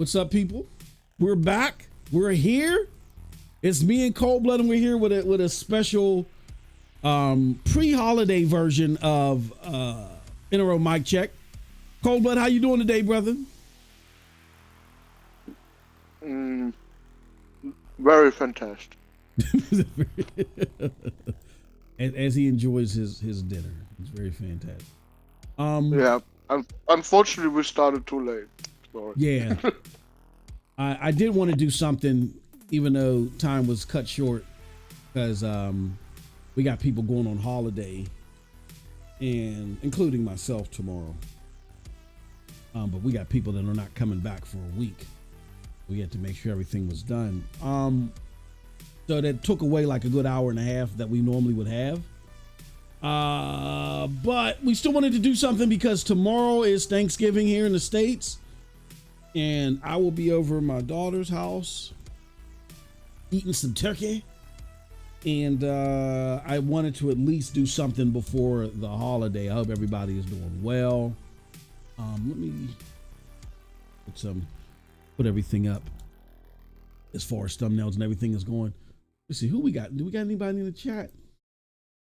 What's up, people? We're back. We're here. It's me and Cold Blood, and we're here with a special pre-holiday version of Intro Mic Check. Cold Blood, how you doing today, brother? Very fantastic. As he enjoys his dinner. It's very fantastic. Yeah. Unfortunately, we started too late. Sorry. Yeah. I did want to do something, even though time was cut short, because we got people going on holiday, and including myself tomorrow. But we got people that are not coming back for a week. We had to make sure everything was done. So that took away like a good hour and a half that we normally would have. But we still wanted to do something because tomorrow is Thanksgiving here in the States. And I will be over at my daughter's house eating some turkey. And I wanted to at least do something before the holiday. I hope everybody is doing well. Let me put everything up as far as thumbnails and everything is going. Let's see who we got. Do we got anybody in the chat?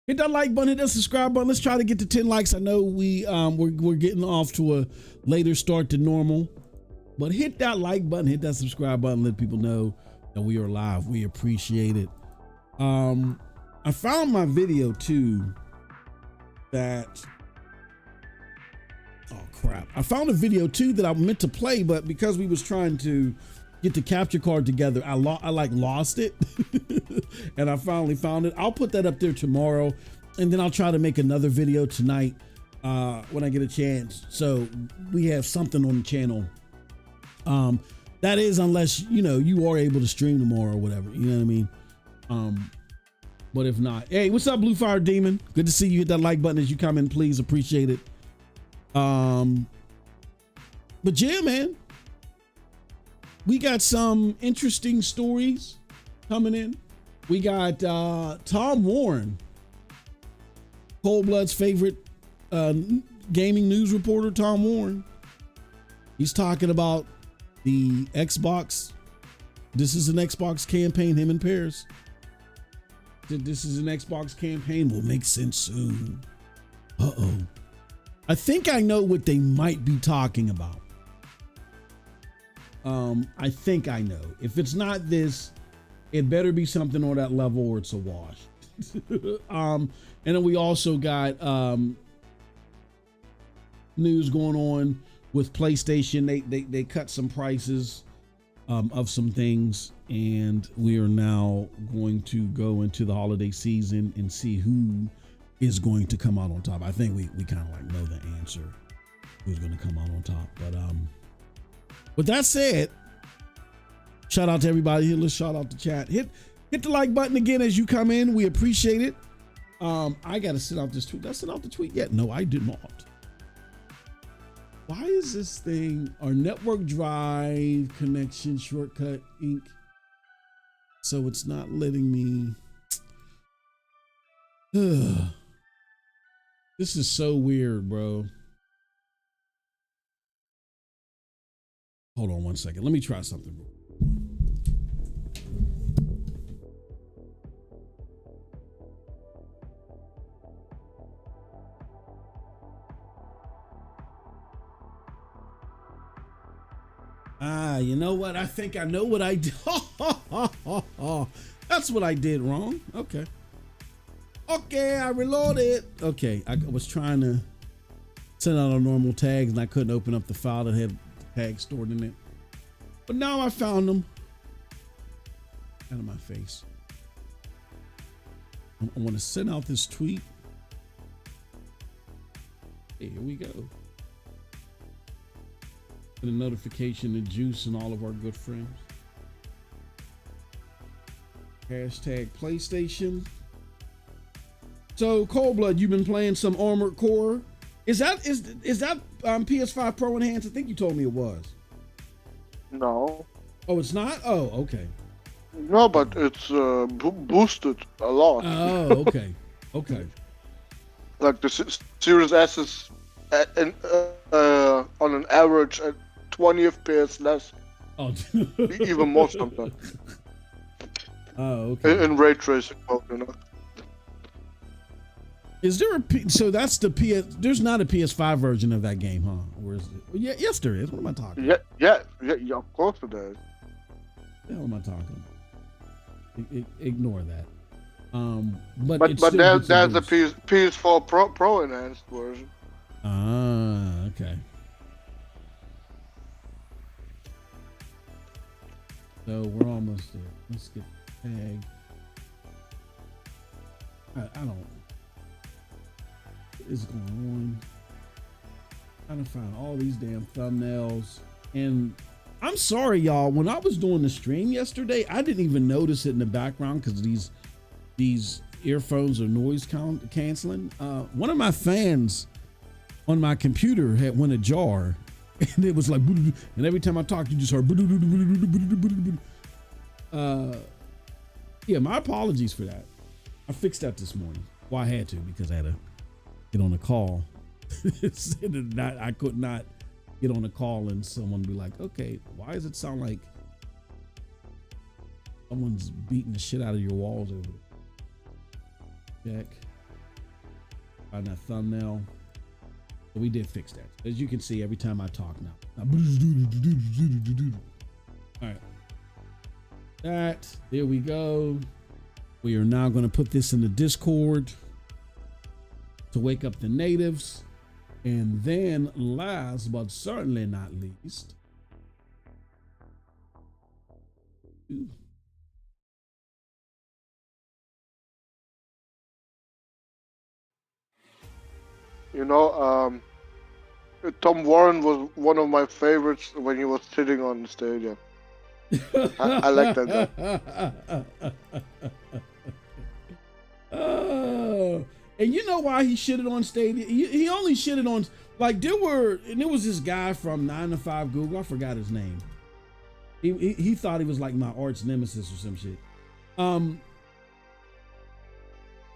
Hit that like button, hit that subscribe button. Let's try to get to 10 likes. I know we're getting off to a later start than normal, but hit that like button, hit that subscribe button, let people know that we are live. We appreciate it. I found my video too that, oh crap. I found a video too that I meant to play, but because we was trying to get the capture card together, I lost it. And I finally found it. I'll put that up there tomorrow, and then I'll try to make another video tonight when I get a chance. So we have something on the channel. That is, unless you are able to stream tomorrow or whatever. You know what I mean? But if not, hey, what's up, Blue Fire Demon? Good to see you. Hit that like button as you come in, please. Appreciate it. But yeah, man. We got some interesting stories coming in. We got Tom Warren, Cold Blood's favorite gaming news reporter, Tom Warren. He's talking about the Xbox. This is an Xbox campaign, him and Paris. This is an Xbox campaign, will make sense soon. Uh-oh. I think I know what they might be talking about. I think I know. If it's not this, it better be something on that level or it's a wash. And then we also got news going on with PlayStation. They cut some prices of some things, and we are now going to go into the holiday season and see who is going to come out on top. I think we kind of like know the answer, who's going to come out on top. But with that said, shout out to everybody here. Let's shout out the chat. Hit the like button again as you come in. We appreciate it. I got to send out this tweet. Did I send out the tweet yet? No, I did not. Why is this thing, our network drive connection shortcut Inc. So it's not letting me. This is so weird, bro. Hold on one second. Let me try something. You know what? I think I know what I did. That's what I did wrong. Okay. I reloaded. Okay, I was trying to send out our normal tags and I couldn't open up the file that had tags stored in it. But now I found them. Out of my face. I want to send out this tweet. Hey, here we go. Put a notification to Juice and all of our good friends. Hashtag PlayStation. So Cold Blood, you've been playing some Armored Core. Is that PS5 Pro Enhanced? I think you told me it was. No. Oh, it's not? Oh, okay. No, but it's boosted a lot. Oh, okay. Okay. Like the Series S is on an average at 20 FPS less. Oh, even more sometimes. Oh, okay. In ray tracing mode, you know. Is there so that's the PS? There's not a PS5 version of that game, huh? Or is it? Yeah, yes, there is. What am I talking? Yeah. Of course it is. The hell am I talking? Ignore that. But there's the PS4 Pro enhanced version. Ah, okay. So we're almost there. Let's get the tag. I don't. What is going on? Trying to find all these damn thumbnails. And I'm sorry, y'all. When I was doing the stream yesterday, I didn't even notice it in the background because these earphones are noise canceling. One of my fans on my computer went ajar, and it was like, and every time I talked, you just heard. Yeah, my apologies for that. I fixed that this morning. Well, I had to because I had to get on a call. I could not get on a call and someone be like, okay, why does it sound like someone's beating the shit out of your walls over there? Check. Find that thumbnail. But we did fix that. As you can see, every time I talk now. All right. There we go. We are now going to put this in the Discord to wake up the natives. And then last but certainly not least, you know, Tom Warren was one of my favorites when he was sitting on the stadium. I like that guy. Oh, and you know why he shitted on Stadia? He only shitted on, like, there was this guy from 9 to 5 Google. I forgot his name. He thought he was like my arch nemesis or some shit.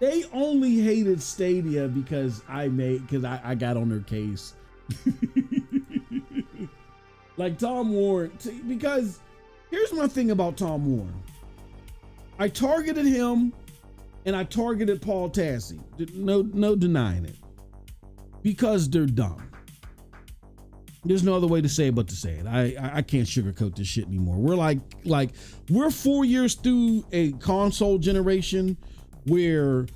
They only hated Stadia because I got on their case. Like Tom Warren, because here's my thing about Tom Warren. I targeted him and I targeted Paul Tassi. No denying it. Because they're dumb. There's no other way to say it but to say it. I can't sugarcoat this shit anymore. We're like we're 4 years through a console generation where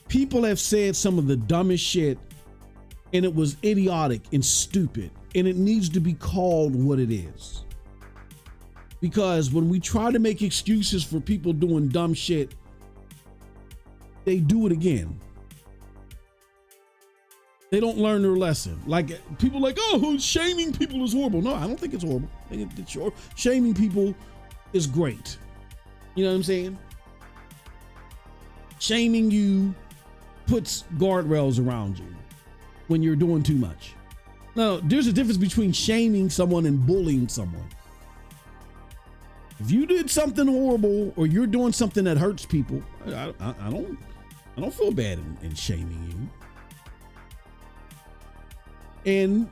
people have said some of the dumbest shit and it was idiotic and stupid and it needs to be called what it is. Because when we try to make excuses for people doing dumb shit, they do it again. They don't learn their lesson. Like people like, oh, shaming people is horrible. No, I don't think it's horrible. I think it's shaming people is great. You know what I'm saying? Shaming you puts guardrails around you when you're doing too much. Now, there's a difference between shaming someone and bullying someone. If you did something horrible or you're doing something that hurts people, I don't feel bad in shaming you. And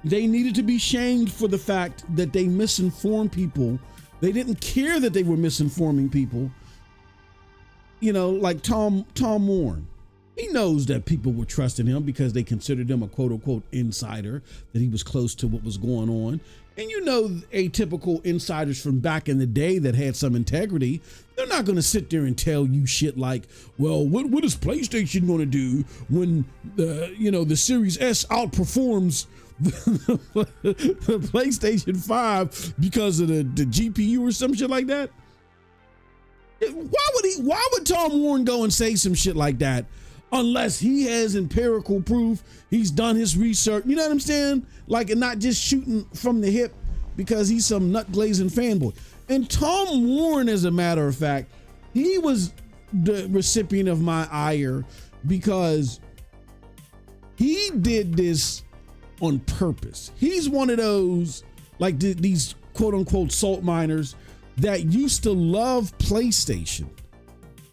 they needed to be shamed for the fact that they misinformed people. They didn't care that they were misinforming people. You know, like Tom Warren. He knows that people were trusting him because they considered him a quote unquote insider, that he was close to what was going on. And you know, atypical insiders from back in the day that had some integrity, they're not going to sit there and tell you shit like, well, what is PlayStation going to do when the Series S outperforms the PlayStation 5 because of the GPU or some shit like that? Why would Tom Warren go and say some shit like that unless he has empirical proof, he's done his research, you know what I'm saying? Like, and not just shooting from the hip because he's some nut glazing fanboy. And Tom Warren, as a matter of fact, he was the recipient of my ire because he did this on purpose. He's one of those, like these quote unquote salt miners that used to love PlayStation.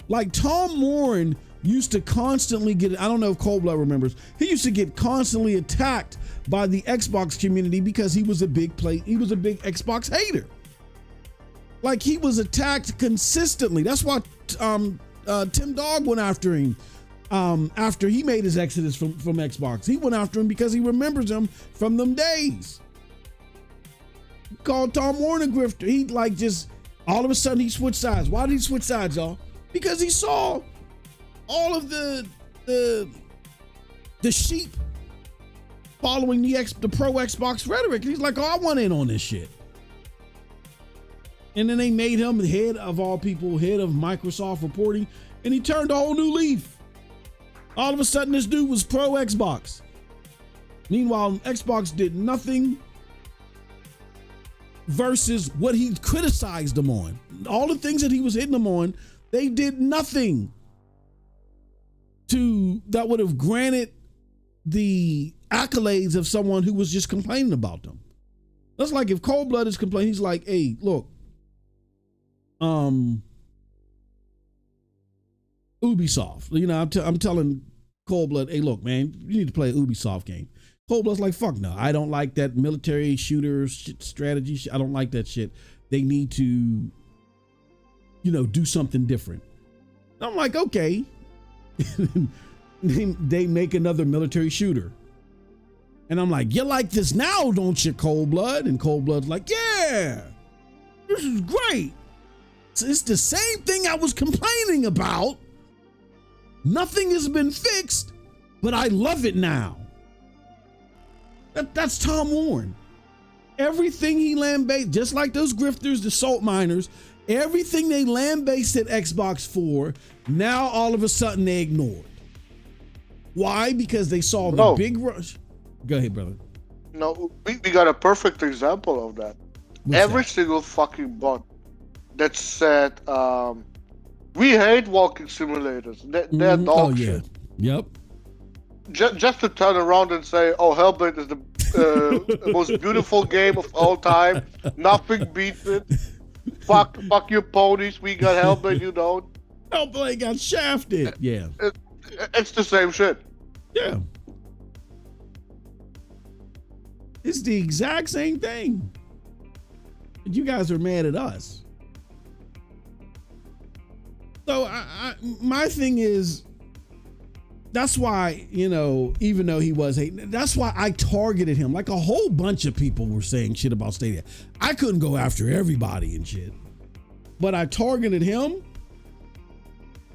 Like Tom Warren used to constantly get, I don't know if Cold Blood remembers, he used to get constantly attacked by the Xbox community because he was a big Xbox hater. Like, he was attacked consistently. That's why Tim Dog went after him after he made his exodus from Xbox. He went after him because he remembers him from them days. He called Tom Warren a grifter. He like just all of a sudden he switched sides. Why did he switch sides, y'all? Because he saw all of the sheep following the pro Xbox rhetoric. He's like, oh, I want in on this shit. And then they made him the head of all people, head of Microsoft reporting, and he turned a whole new leaf. All of a sudden, this dude was pro Xbox. Meanwhile, Xbox did nothing versus what he criticized them on. All the things that he was hitting them on, they did nothing that would have granted the accolades of someone who was just complaining about them. That's like if Cold Blood is complaining, he's like, hey, look, Ubisoft, you know, I'm telling Cold Blood, hey, look, man, you need to play an Ubisoft game. Cold Blood's like, fuck no, I don't like that military shooter strategy. I don't like that shit. They need to, you know, do something different. I'm like, okay. They make another military shooter. And I'm like, you like this now, don't you, Cold Blood? And Cold Blood's like, yeah, this is great. So it's the same thing I was complaining about. Nothing has been fixed, but I love it now. That's Tom Warren. Everything he land-based, just like those grifters, the salt miners, everything they land-based Xbox for, now all of a sudden they ignored. Why? Because they saw the big rush. Go ahead, brother. No, we got a perfect example of that. Every single fucking bot that said, we hate walking simulators. They're dog shit. Yep. Just to turn around and say, oh, Hellblade is the most beautiful game of all time. Nothing beats it. Fuck your ponies. We got Hellblade, you don't. Hellblade got shafted. Yeah. It's the same shit. Yeah. It's the exact same thing. You guys are mad at us. So my thing is, that's why, you know, even though he was hating, that's why I targeted him. Like a whole bunch of people were saying shit about Stadia. I couldn't go after everybody and shit, but I targeted him.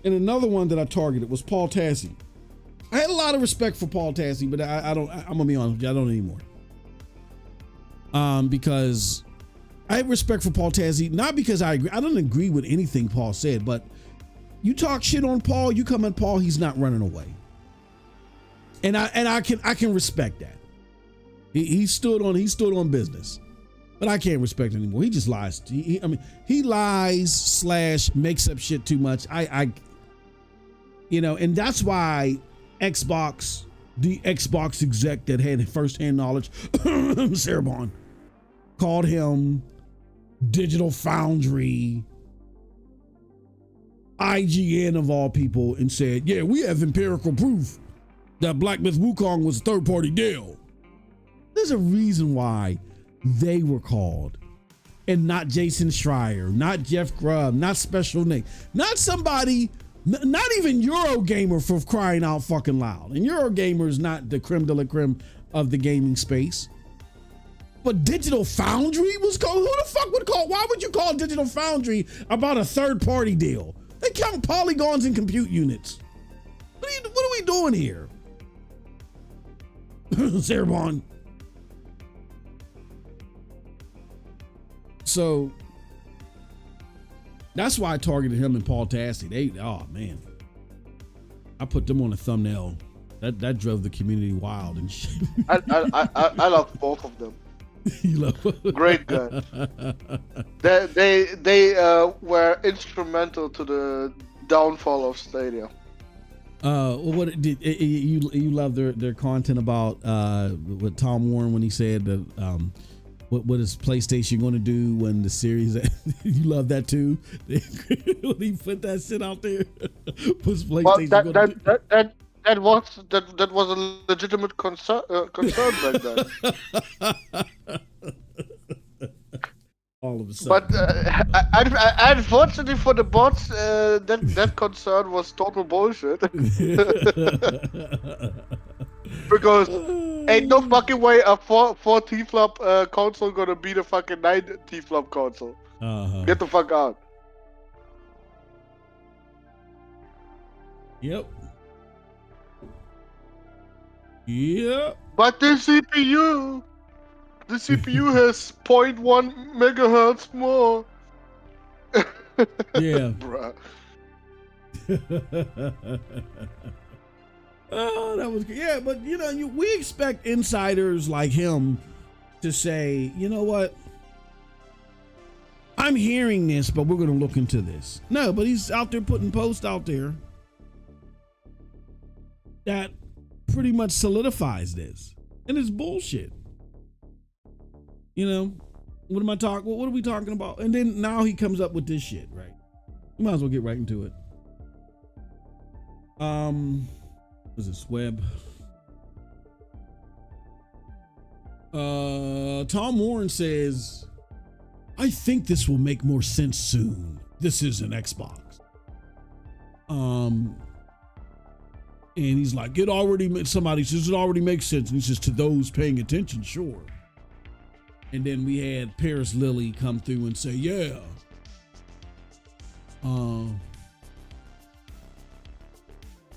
And another one that I targeted was Paul Tassi. I had a lot of respect for Paul Tassi, but I'm gonna be honest with you, I don't anymore. Because I have respect for Paul Tassi, not because I don't agree with anything Paul said, but you talk shit on Paul, you come at Paul, he's not running away. And I can respect that. He stood on business. But I can't respect it anymore. He just lies. He lies / makes up shit too much. You know, and that's why the Xbox exec that had firsthand knowledge, Sarah Bond, called him Digital Foundry, IGN of all people, and said, yeah, we have empirical proof that Black Myth Wukong was a third-party deal. There's a reason why they were called, and not Jason Schreier, not Jeff Grubb, not Special Nick, not somebody, not even Eurogamer, for crying out fucking loud. And Eurogamer is not the creme de la creme of the gaming space. But Digital Foundry was called. Who the fuck would call? Why would you call Digital Foundry about a third-party deal? They count polygons and compute units. What are we doing here? Sarah Bond. So that's why I targeted him and Paul Tassi. Oh man, I put them on a thumbnail. That drove the community wild and shit. I love both of them. You love great guy. They were instrumental to the downfall of Stadia. What did you love their content about with Tom Warren when he said that what is PlayStation going to do when the series? You love that too. When he put that shit out there, what's PlayStation Well, going to do? that was a legitimate concern back then. All of a sudden, But unfortunately for the bots, that concern was total bullshit. Because ain't no fucking way a 4 T-flop console gonna beat a fucking 9 T-flop console. Get the fuck out. Yep. But the CPU has 0.1 megahertz more. Yeah. Bruh. Oh, that was good. Yeah, but we expect insiders like him to say, you know what? I'm hearing this, but we're going to look into this. No, but he's out there putting posts out there that pretty much solidifies this, and it's bullshit. What am I talking? What are we talking about? And then now he comes up with this shit, right? You might as well get right into it. What's this web? Tom Warren says, I think this will make more sense soon. This is an Xbox. And he's like, somebody says it already makes sense. And he says, to those paying attention, sure. And then we had Paris Lilly come through and say, yeah.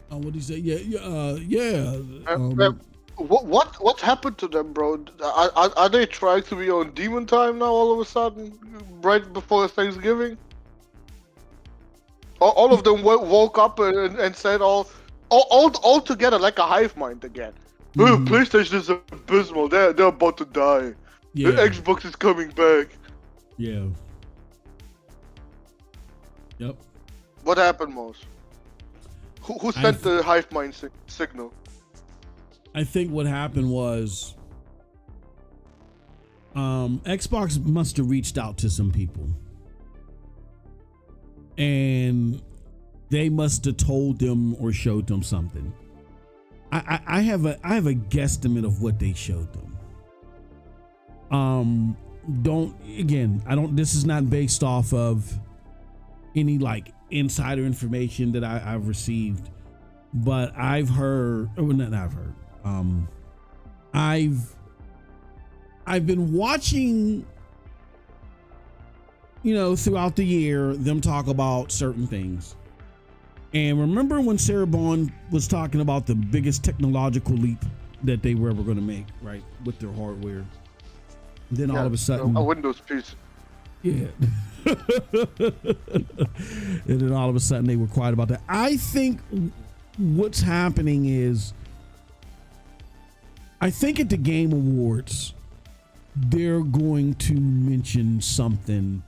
What did he say? Yeah. What happened to them, bro? Are they trying to be on demon time now all of a sudden, right before Thanksgiving? All of them woke up and said all together like a hive mind again. Mm-hmm. PlayStation is abysmal. They're about to die. Yeah. The Xbox is coming back. Yeah. Yep. What happened, Mos? Who sent the hive mind signal? I think what happened was Xbox must have reached out to some people, and they must have told them or showed them something. I have a guesstimate of what they showed them. This is not based off of any like insider information that I've received, but I've heard, I've been watching, throughout the year, them talk about certain things. And remember when Sarah Bond was talking about the biggest technological leap that they were ever going to make, right, with their hardware? Then all of a sudden, a Windows piece. Yeah. And then all of a sudden they were quiet about that. I think what's happening is, I think at the Game Awards, they're going to mention something.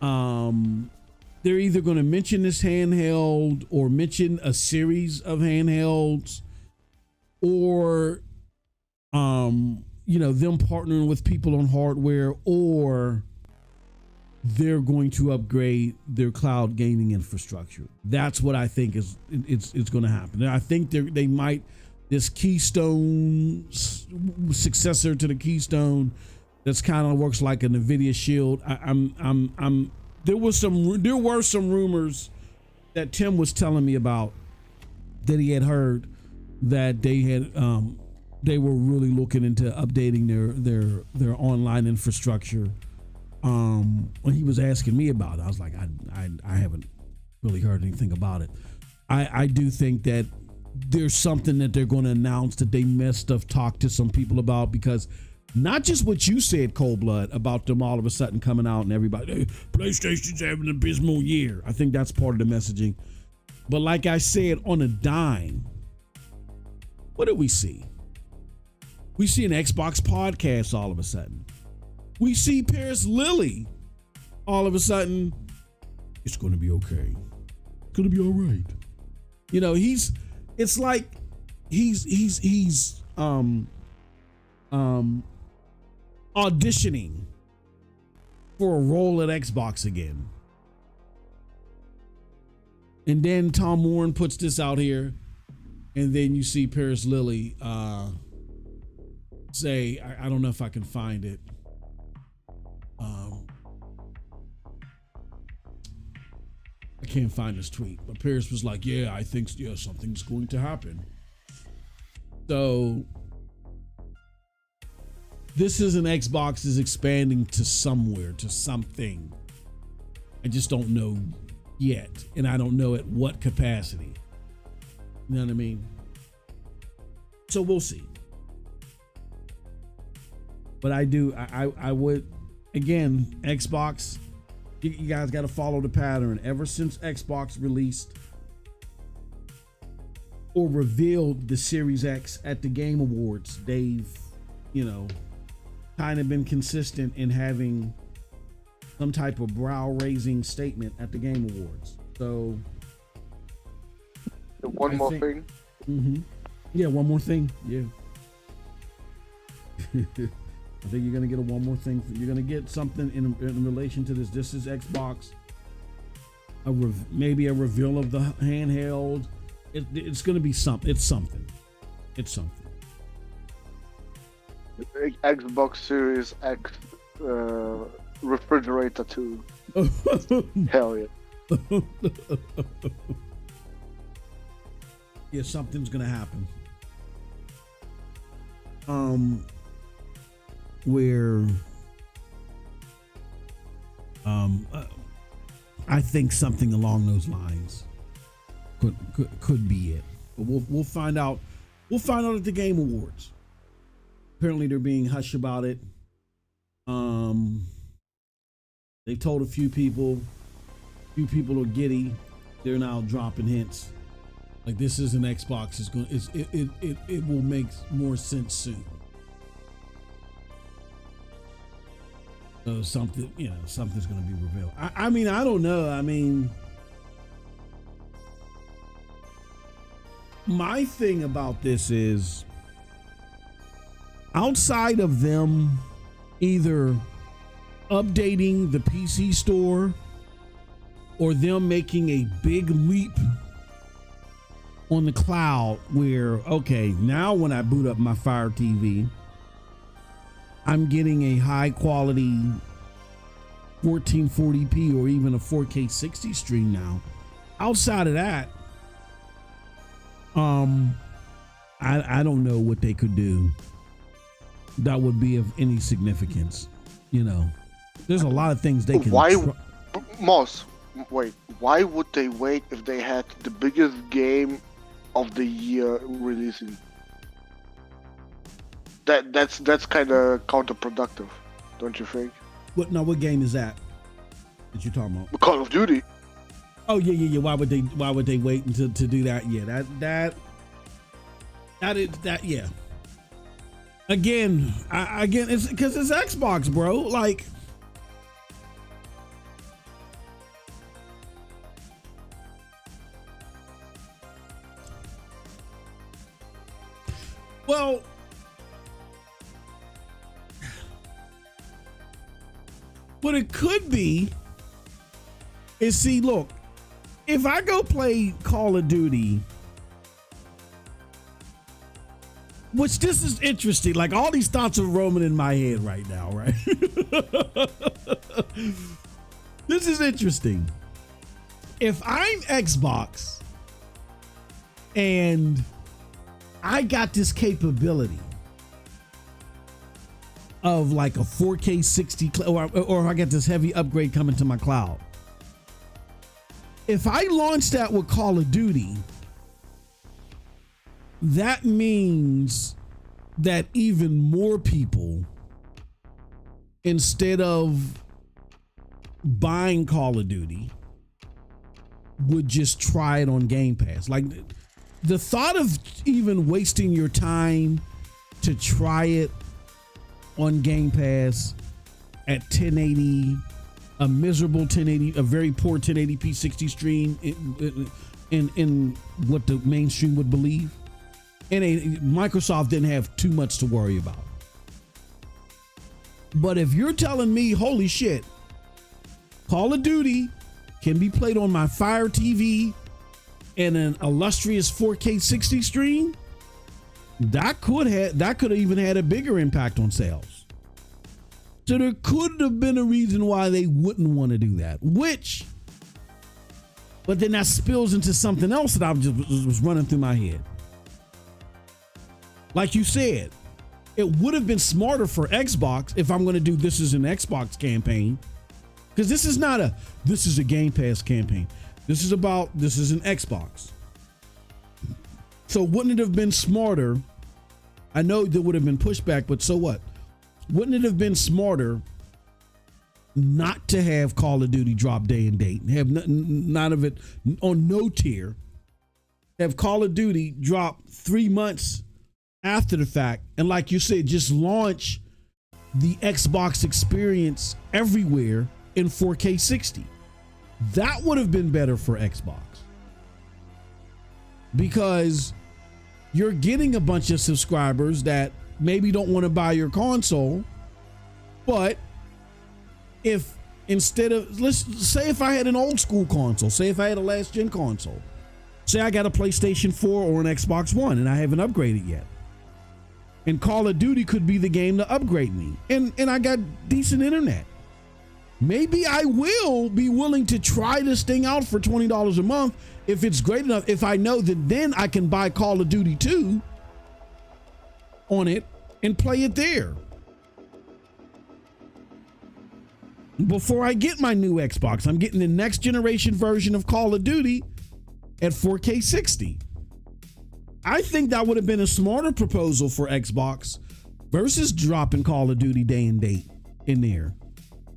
They're either going to mention this handheld or mention a series of handhelds, or, them partnering with people on hardware, or they're going to upgrade their cloud gaming infrastructure. That's what I think it's going to happen. And I think they might, this Keystone successor to the Keystone, that's kind of works like a NVIDIA Shield. There were some rumors that Tim was telling me about, that he had heard that they were really looking into updating their online infrastructure. When he was asking me about it, I was like, I haven't really heard anything about it. I do think that there's something that they're going to announce that they must have talked to some people about, because not just what you said, Cold Blood, about them all of a sudden coming out and everybody, hey, PlayStation's having an abysmal year. I think that's part of the messaging. But like I said, on a dime, what did we see? We see an Xbox podcast all of a sudden. We see Paris Lilly all of a sudden. It's going to be okay. It's going to be all right. It's like auditioning for a role at Xbox again. And then Tom Warren puts this out here, and then you see Paris Lilly say, I don't know if I can find it. I can't find this tweet, but Paris was like, I think something's going to happen. So this is an Xbox is expanding to somewhere, to something. I just don't know yet, and I don't know at what capacity. You know what I mean? So we'll see. But I would, again, Xbox, you guys got to follow the pattern. Ever since Xbox released or revealed the Series X at the Game Awards, they've, kind of been consistent in having some type of brow-raising statement at the Game Awards. So, one more thing. Mm-hmm. Yeah, one more thing. Yeah. I think you're gonna get one more thing. You're gonna get something in relation to this. This is Xbox. Maybe a reveal of the handheld. It's gonna be something. It's something. It's something. Xbox Series X refrigerator too. Hell yeah. Yeah, something's gonna happen. Where I think something along those lines could be it. But we'll find out. We'll find out at the Game Awards. Apparently they're being hush about it. They told a few people are giddy. They're now dropping hints. Like, this is an Xbox. It will make more sense soon. So something's going to be revealed. I mean, I don't know. I mean, my thing about this is, outside of them either updating the PC store or them making a big leap on the cloud where, okay, now when I boot up my Fire TV, I'm getting a high quality 1440p or even a 4K 60 stream now. Outside of that, I don't know what they could do that would be of any significance. There's a lot of things they can. Moss, wait, why would they wait if they had the biggest game of the year releasing? That's kind of counterproductive, don't you think? What game is that you're talking about? Call of Duty. Oh yeah. Why would they wait until to do that? Yeah, that yeah. Again, it's because it's Xbox, bro. Like, well, what it could be is, see, look, if I go play Call of Duty, which this is interesting, like all these thoughts are roaming in my head right now, right? This is interesting. If I'm Xbox and I got this capability of like a 4K 60 or if I get this heavy upgrade coming to my cloud, if I launch that with Call of Duty, that means that even more people, instead of buying Call of Duty, would just try it on Game Pass. Like, the thought of even wasting your time to try it on Game Pass at 1080, a miserable 1080, a very poor 1080p 60 stream in what the mainstream would believe. And Microsoft didn't have too much to worry about. But if you're telling me, holy shit, Call of Duty can be played on my Fire TV and an illustrious 4K 60 stream, that could have even had a bigger impact on sales. So there could have been a reason why they wouldn't want to do that, but then that spills into something else that I was running through my head. Like you said, it would have been smarter for Xbox if I'm going to do this as an Xbox campaign, because this is a Game Pass campaign. This is an Xbox. So wouldn't it have been smarter? I know there would have been pushback, but so what? Wouldn't it have been smarter not to have Call of Duty drop day and date and have none of it on no tier? Have Call of Duty drop 3 months after the fact, and like you said, just launch the Xbox experience everywhere in 4K 60. That would have been better for Xbox, because you're getting a bunch of subscribers that maybe don't want to buy your console, but if instead of, let's say if I had an old school console, say if I had a last gen console, say I got a PlayStation 4 or an Xbox One and I haven't upgraded yet, and Call of Duty could be the game to upgrade me, and I got decent internet, maybe I will be willing to try this thing out for $20 a month if it's great enough, if I know that then I can buy Call of Duty 2 on it and play it there before I get my new Xbox. I'm getting the next generation version of Call of Duty at 4K 60. I think that would have been a smarter proposal for Xbox versus dropping Call of Duty day and date in there.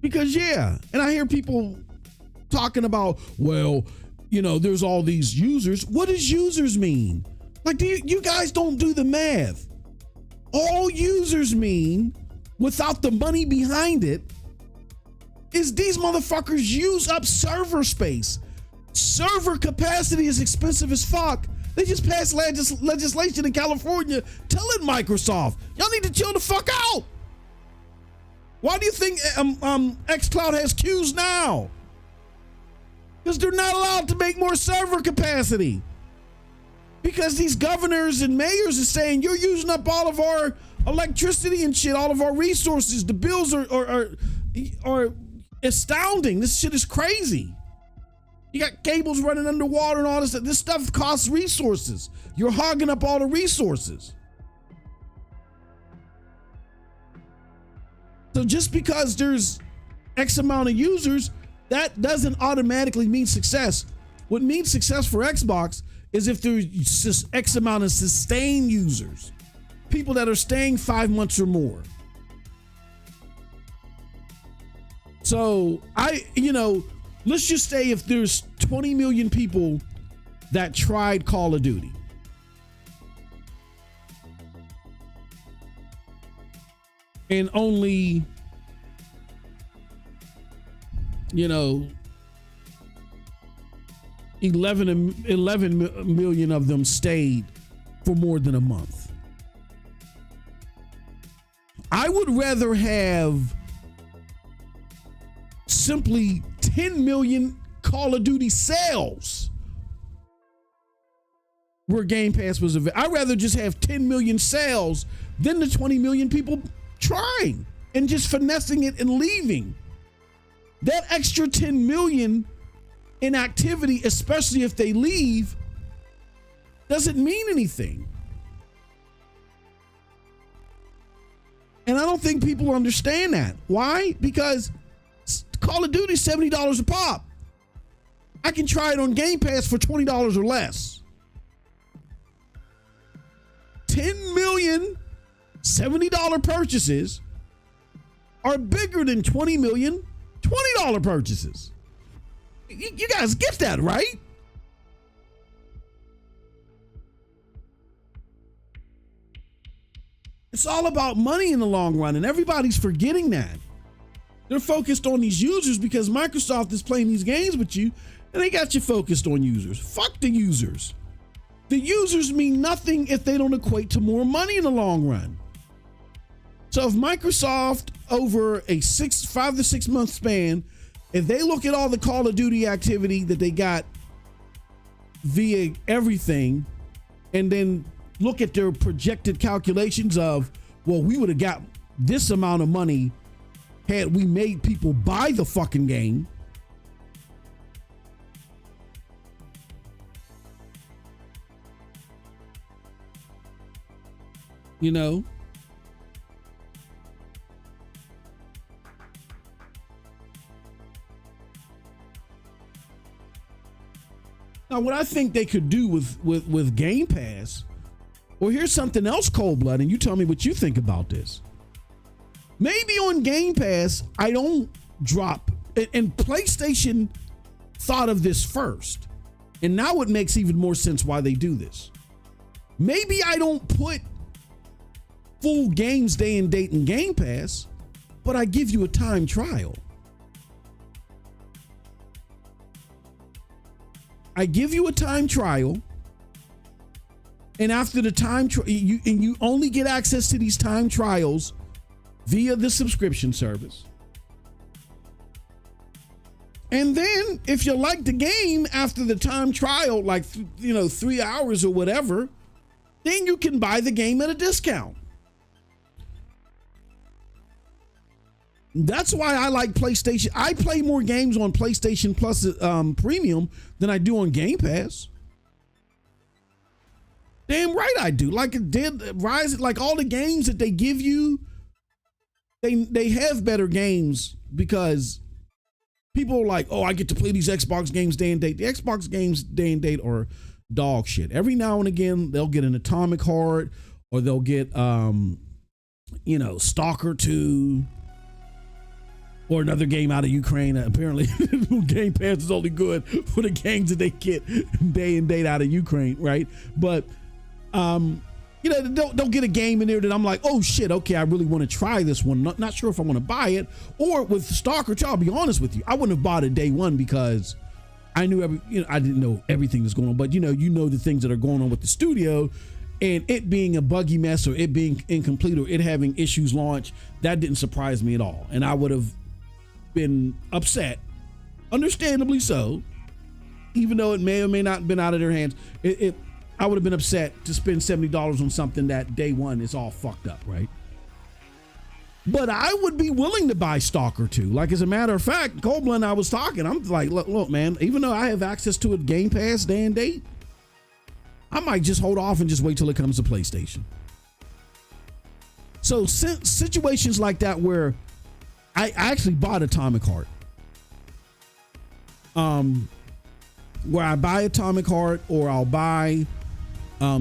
Because and I hear people talking about, well, there's all these users. What does users mean? Like, you guys don't do the math. All users mean, without the money behind it, is these motherfuckers use up server space. Server capacity is expensive as fuck. They just passed legislation in California telling Microsoft, y'all need to chill the fuck out. Why do you think xCloud has queues now? Because they're not allowed to make more server capacity. Because these governors and mayors are saying, you're using up all of our electricity and shit, all of our resources. The bills are astounding. This shit is crazy. You got cables running underwater and all this. This stuff costs resources. You're hogging up all the resources. So just because there's X amount of users, that doesn't automatically mean success. What means success for Xbox is if there's just X amount of sustained users, people that are staying 5 months or more. So let's just say if there's 20 million people that tried Call of Duty, and only 11 million of them stayed for more than a month. I would rather have simply 10 million Call of Duty sales where Game Pass was available. I'd rather just have 10 million sales than the 20 million people trying and just finessing it and leaving. That extra 10 million in activity, especially if they leave, doesn't mean anything. And I don't think people understand that. Why? Because Call of Duty is $70 a pop. I can try it on Game Pass for $20 or less. 10 million $70 purchases are bigger than 20 million $20 purchases. You guys get that, right? It's all about money in the long run, and everybody's forgetting that. They're focused on these users because Microsoft is playing these games with you, and they got you focused on users. Fuck the users. The users mean nothing if they don't equate to more money in the long run. So if Microsoft over a 5 to 6 month span, if they look at all the Call of Duty activity that they got via everything, and then look at their projected calculations of, well, we would have got this amount of money had we made people buy the fucking game. You know? Now, what I think they could do with Game Pass, well, here's something else, Cold Blood, and you tell me what you think about this. Maybe on Game Pass, I don't drop, and PlayStation thought of this first, and now it makes even more sense why they do this. Maybe I don't put full games day and date in Game Pass, but I give you a time trial. I give you a time trial, and after the time you only get access to these time trials via the subscription service. And then if you like the game after the time trial, like 3 hours or whatever, then you can buy the game at a discount. That's why I like PlayStation. I play more games on PlayStation Plus Premium than I do on Game Pass. Damn right I do. Like it did Rise, like all the games that they give you, they have better games because people are like, oh, I get to play these Xbox games day and date. The Xbox games day and date are dog shit. Every now and again, they'll get an Atomic Heart, or they'll get Stalker 2. Or another game out of Ukraine. Apparently, Game Pass is only good for the games that they get day and date out of Ukraine, right? But, don't get a game in there that I'm like, oh shit, okay, I really want to try this one. Not sure if I want to buy it. Or with Stalker 2, I'll be honest with you, I wouldn't have bought it day one because I knew I didn't know everything that's going on. But you know the things that are going on with the studio, and it being a buggy mess, or it being incomplete, or it having issues launch, that didn't surprise me at all. And I would have been upset, understandably so, even though it may or may not have been out of their hands. I would have been upset to spend $70 on something that day one is all fucked up, right? But I would be willing to buy Stalker 2. Like, as a matter of fact, Coldblood and I was talking, I'm like, look, man, even though I have access to it Game Pass day and date, I might just hold off and just wait till it comes to PlayStation. So situations like that where I actually bought Atomic Heart. Where I buy Atomic Heart, or I'll buy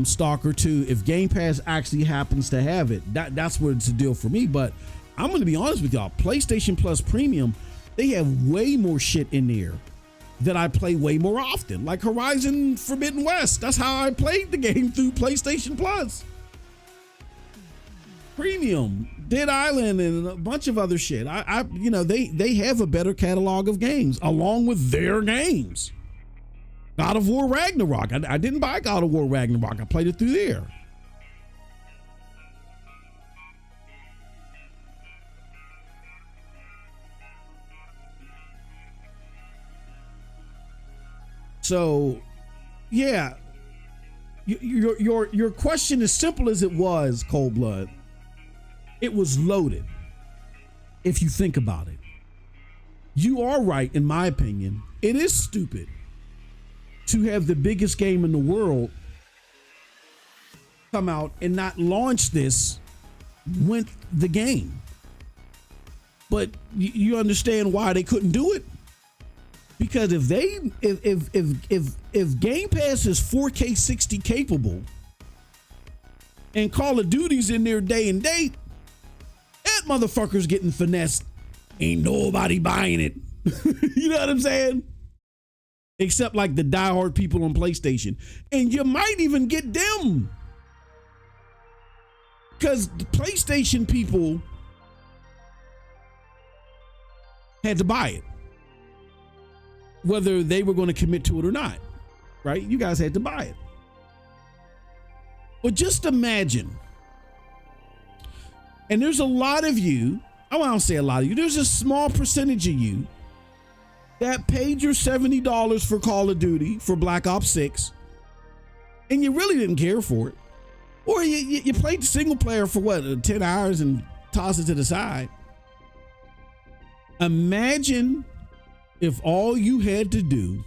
Stalker 2 if Game Pass actually happens to have it. That's where it's a deal for me. But I'm going to be honest with y'all, PlayStation Plus Premium, they have way more shit in there that I play way more often. Like Horizon Forbidden West. That's how I played the game, through PlayStation Plus Premium. Dead Island and a bunch of other shit. They have a better catalog of games along with their games. God of War Ragnarok. I didn't buy God of War Ragnarok. I played it through there. So, yeah, your question, as simple as it was, Cold Blood, it was loaded. If you think about it, you are right. In my opinion, it is stupid to have the biggest game in the world come out and not launch this with the game. But you understand why they couldn't do it? Because if Game Pass is 4K 60 capable and Call of Duty's in there day and date, that motherfucker's getting finessed. Ain't nobody buying it. You know what I'm saying? Except like the diehard people on PlayStation. And you might even get them, because the PlayStation people had to buy it, whether they were going to commit to it or not, right? You guys had to buy it. But just imagine And there's a lot of you, I won't say a lot of you, there's a small percentage of you that paid your $70 for Call of Duty for Black Ops 6, and you really didn't care for it. Or you played the single player for 10 hours and tossed it to the side. Imagine if all you had to do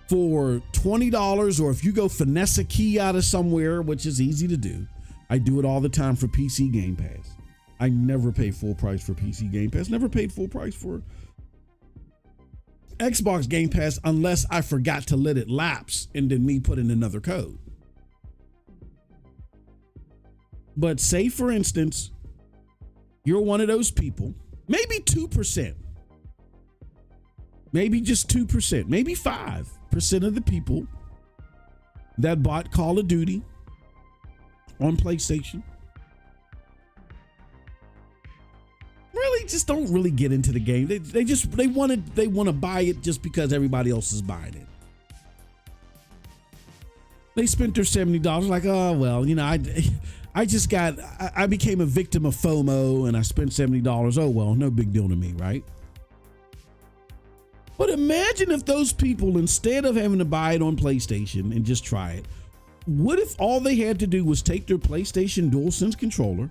for $20, or if you go finesse a key out of somewhere, which is easy to do. I do it all the time for PC Game Pass. I never pay full price for PC Game Pass. Never paid full price for Xbox Game Pass unless I forgot to let it lapse and then me put in another code. But say, for instance, you're one of those people, maybe 2%, maybe just 2%, maybe 5% of the people that bought Call of Duty on PlayStation really just don't really get into the game. They want to buy it just because everybody else is buying it. They spent their $70 like, oh well, you know, I became a victim of FOMO and I spent $70. Oh well, no big deal to me, right? But imagine if those people, instead of having to buy it on PlayStation and just try it, what if all they had to do was take their PlayStation DualSense controller,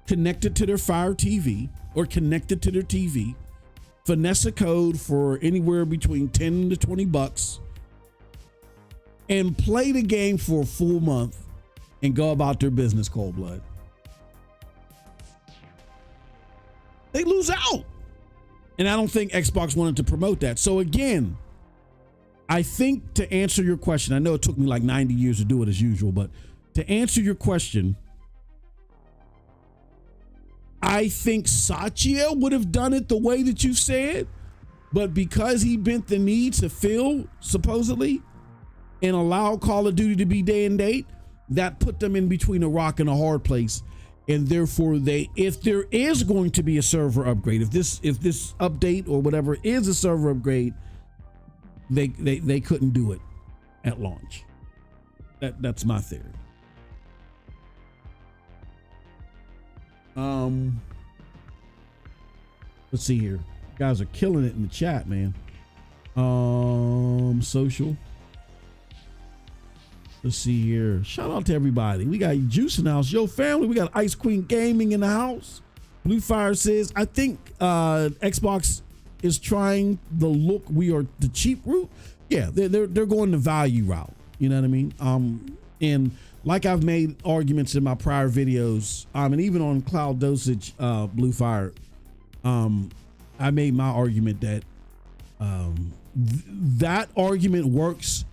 connect it to their Fire TV or connect it to their TV, finesse a code for anywhere between $10 to $20, and play the game for a full month and go about their business cold blood? They lose out. And I don't think Xbox wanted to promote that. So again, I think to answer your question, I know it took me like 90 years to do it as usual, but to answer your question, I think Satya would have done it the way that you said, but because he bent the knee to Phil, supposedly, and allowed Call of Duty to be day and date, that put them in between a rock and a hard place. And therefore, if there is going to be a server upgrade, if this update or whatever is a server upgrade, they couldn't do it at launch. That's my theory. Let's see here. Guys are killing it in the chat, man. Social. Let's see here. Shout out to everybody. We got Juice in the house. Yo, family. We got Ice Queen Gaming in the house. Blue Fire says, I think Xbox is trying the look. We are the cheap route. Yeah, they're going the value route. You know what I mean? And like I've made arguments in my prior videos, and even on Cloud Dosage, Blue Fire, I made my argument that that argument works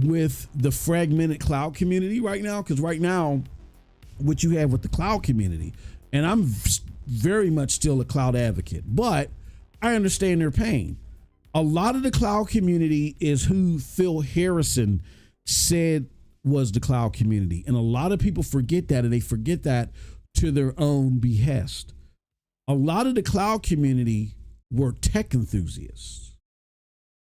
with the fragmented cloud community right now, because right now what you have with the cloud community, and I'm very much still a cloud advocate, but I understand their pain. A lot of the cloud community is who Phil Harrison said was the cloud community, and a lot of people forget that, and they forget that to their own behest. A lot of the cloud community were tech enthusiasts.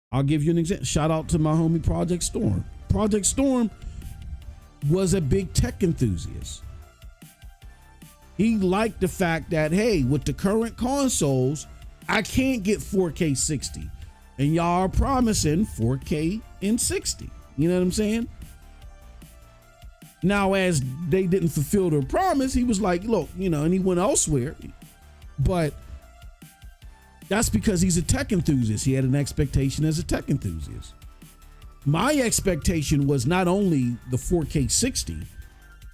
I'll give you an example. Shout out to my homie Project Storm. Project Storm was a big tech enthusiast. He liked the fact that, hey, with the current consoles, I can't get 4K 60. And y'all are promising 4K in 60. You know what I'm saying? Now, as they didn't fulfill their promise, he was like, look, you know, and he went elsewhere. But that's because he's a tech enthusiast. He had an expectation as a tech enthusiast. My expectation was not only the 4K 60,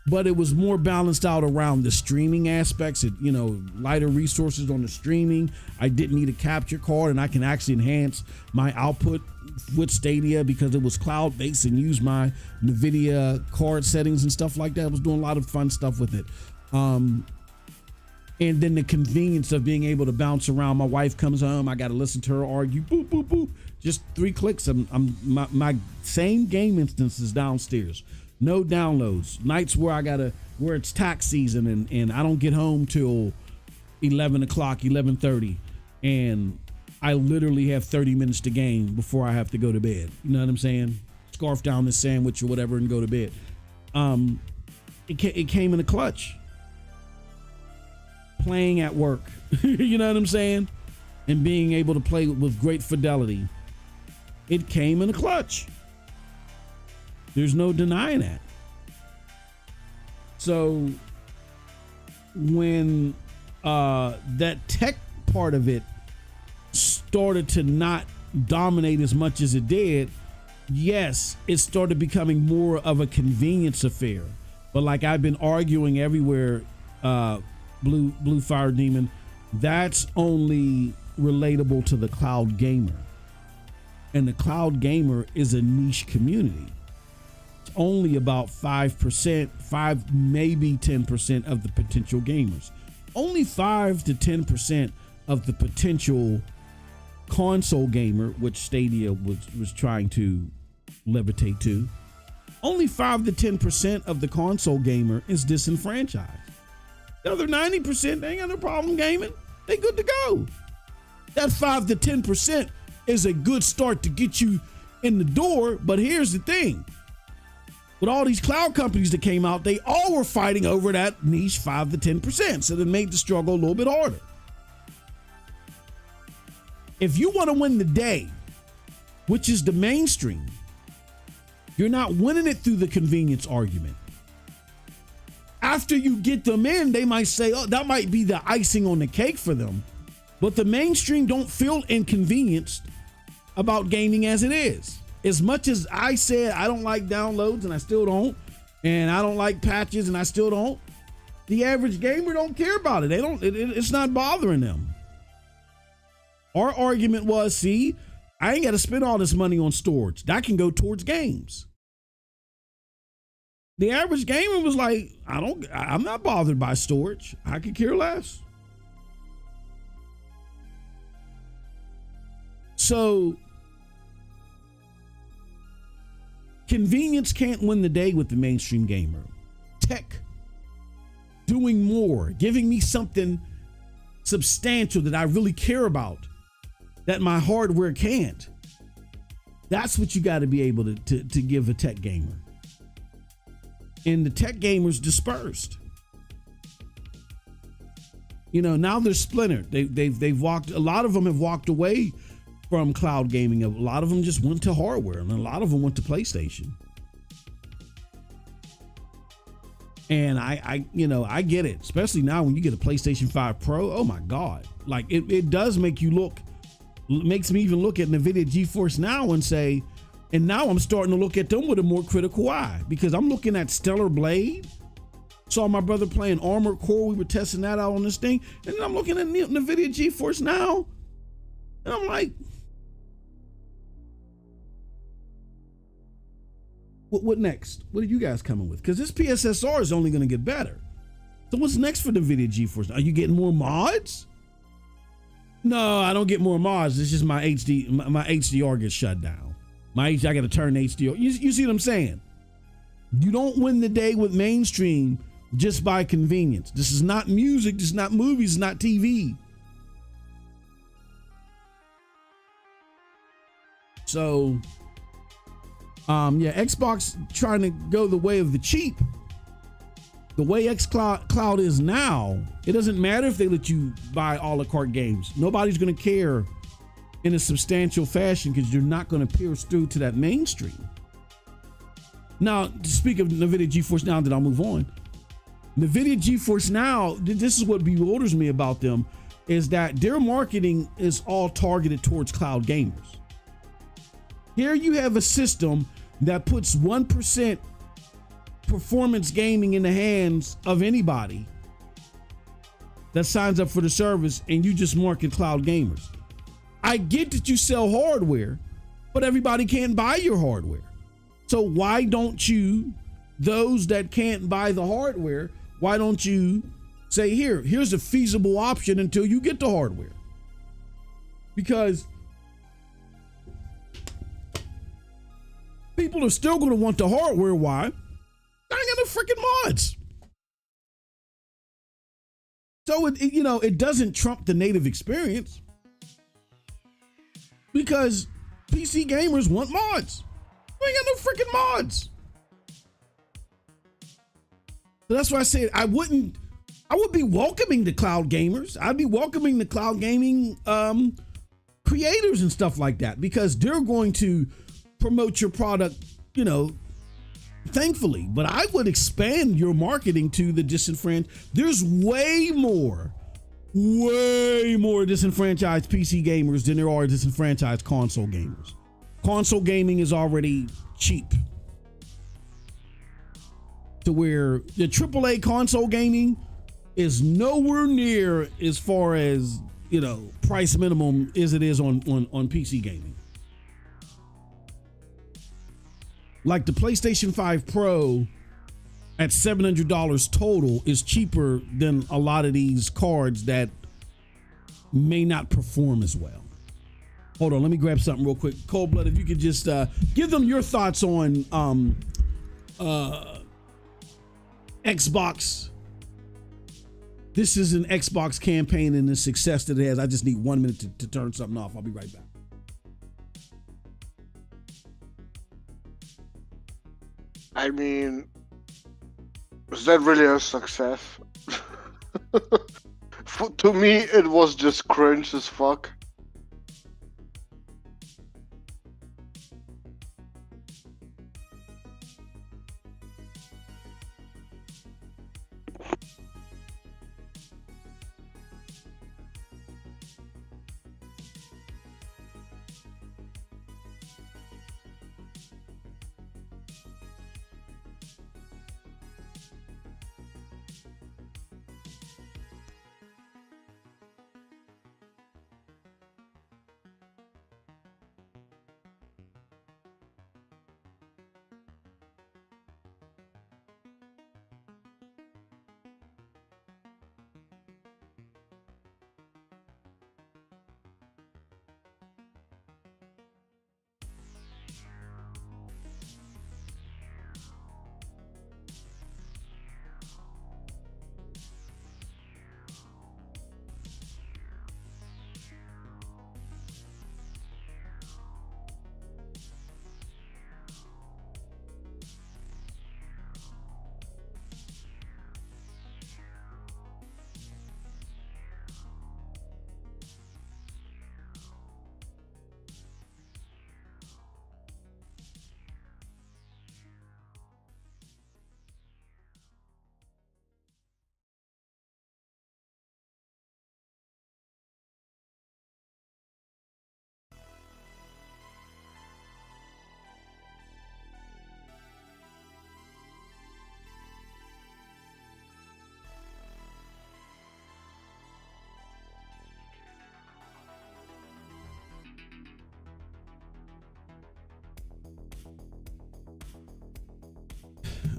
but it was more balanced out around the streaming aspects, you know, lighter resources on the streaming. I didn't need a capture card, and I can actually enhance my output with Stadia because it was cloud-based and use my NVIDIA card settings and stuff like that. I was doing a lot of fun stuff with it. And then the convenience of being able to bounce around. My wife comes home, I got to listen to her argue. Boop, boop, boop. Just 3 clicks. My same game instance is downstairs. No downloads. Nights where where it's tax season and I don't get home till 11 o'clock, 11:30, and I literally have 30 minutes to game before I have to go to bed. You know what I'm saying? Scarf down this sandwich or whatever and go to bed. it came in a clutch. Playing at work, you know what I'm saying? And being able to play with great fidelity. It came in a clutch. There's no denying that. So when that tech part of it started to not dominate as much as it did, yes, it started becoming more of a convenience affair. But like I've been arguing everywhere, Blue Fire Demon, that's only relatable to the cloud gamer. And the cloud gamer is a niche community. It's only about 5%, maybe 10% of the potential gamers. Only 5 to 10% of the potential console gamer, which Stadia was trying to levitate to. Only 5 to 10% of the console gamer is disenfranchised. The other 90%, they ain't got no problem gaming. They good to go. That 5 to 10% is a good start to get you in the door. But here's the thing. With all these cloud companies that came out, they all were fighting over that niche 5 to 10%. So that made the struggle a little bit harder. If you want to win the day, which is the mainstream, you're not winning it through the convenience argument. After you get them in, they might say, oh, that might be the icing on the cake for them. But the mainstream don't feel inconvenienced about gaming as it is. As much as I said I don't like downloads, and I still don't, and I don't like patches, and I still don't, the average gamer don't care about it. It's not bothering them. Our argument was, see, I ain't got to spend all this money on storage. That can go towards games. The average gamer was like, I'm not bothered by storage. I could care less. So convenience can't win the day with the mainstream gamer. Tech doing more, giving me something substantial that I really care about that my hardware can't. That's what you got to be able to give a tech gamer. And the tech gamers dispersed. You know, now they're splintered. They've walked. A lot of them have walked away from cloud gaming. A lot of them just went to hardware, and a lot of them went to PlayStation. And I get it, especially now when you get a PlayStation 5 Pro. Oh my God! Like it does make you look. Makes me even look at NVIDIA GeForce Now and say. And now I'm starting to look at them with a more critical eye, because I'm looking at Stellar Blade. Saw my brother playing Armored Core. We were testing that out on this thing. And then I'm looking at NVIDIA GeForce Now. And I'm like, what next? What are you guys coming with? Because this PSSR is only going to get better. So what's next for NVIDIA GeForce? Are you getting more mods? No, I don't get more mods. It's just my HDR gets shut down. I got to turn HDR. You see what I'm saying? You don't win the day with mainstream just by convenience. This is not music. This is not movies. It's not TV. So, Xbox trying to go the way of the cheap. The way xCloud is now, it doesn't matter if they let you buy a la carte games. Nobody's going to care in a substantial fashion, because you're not going to pierce through to that mainstream. Now, to speak of NVIDIA GeForce Now, then I'll move on. NVIDIA GeForce Now, this is what bewilders me about them, is that their marketing is all targeted towards cloud gamers. Here you have a system that puts 1% performance gaming in the hands of anybody that signs up for the service, and you just market cloud gamers. I get that you sell hardware, but everybody can't buy your hardware. So why don't you, those that can't buy the hardware, why don't you say, here's a feasible option until you get the hardware? Because people are still going to want the hardware. Why? I ain't got no freaking mods. So it doesn't trump the native experience. Because PC gamers want mods. We ain't got no freaking mods. So that's why I said I would be welcoming the cloud gamers. I'd be welcoming the cloud gaming creators and stuff like that, because they're going to promote your product, thankfully. But I would expand your marketing to the disenfranchised. There's way more disenfranchised PC gamers than there are disenfranchised console gamers. Console gaming is already cheap to where the AAA console gaming is nowhere near as far as, price minimum as it is on PC gaming. Like the PlayStation 5 Pro at $700 total is cheaper than a lot of these cards that may not perform as well. Hold on, let me grab something real quick. Cold Blood, if you could just give them your thoughts on Xbox. This is an Xbox campaign and the success that it has. I just need 1 minute to turn something off. I'll be right back. I mean, was that really a success? To me, it was just cringe as fuck.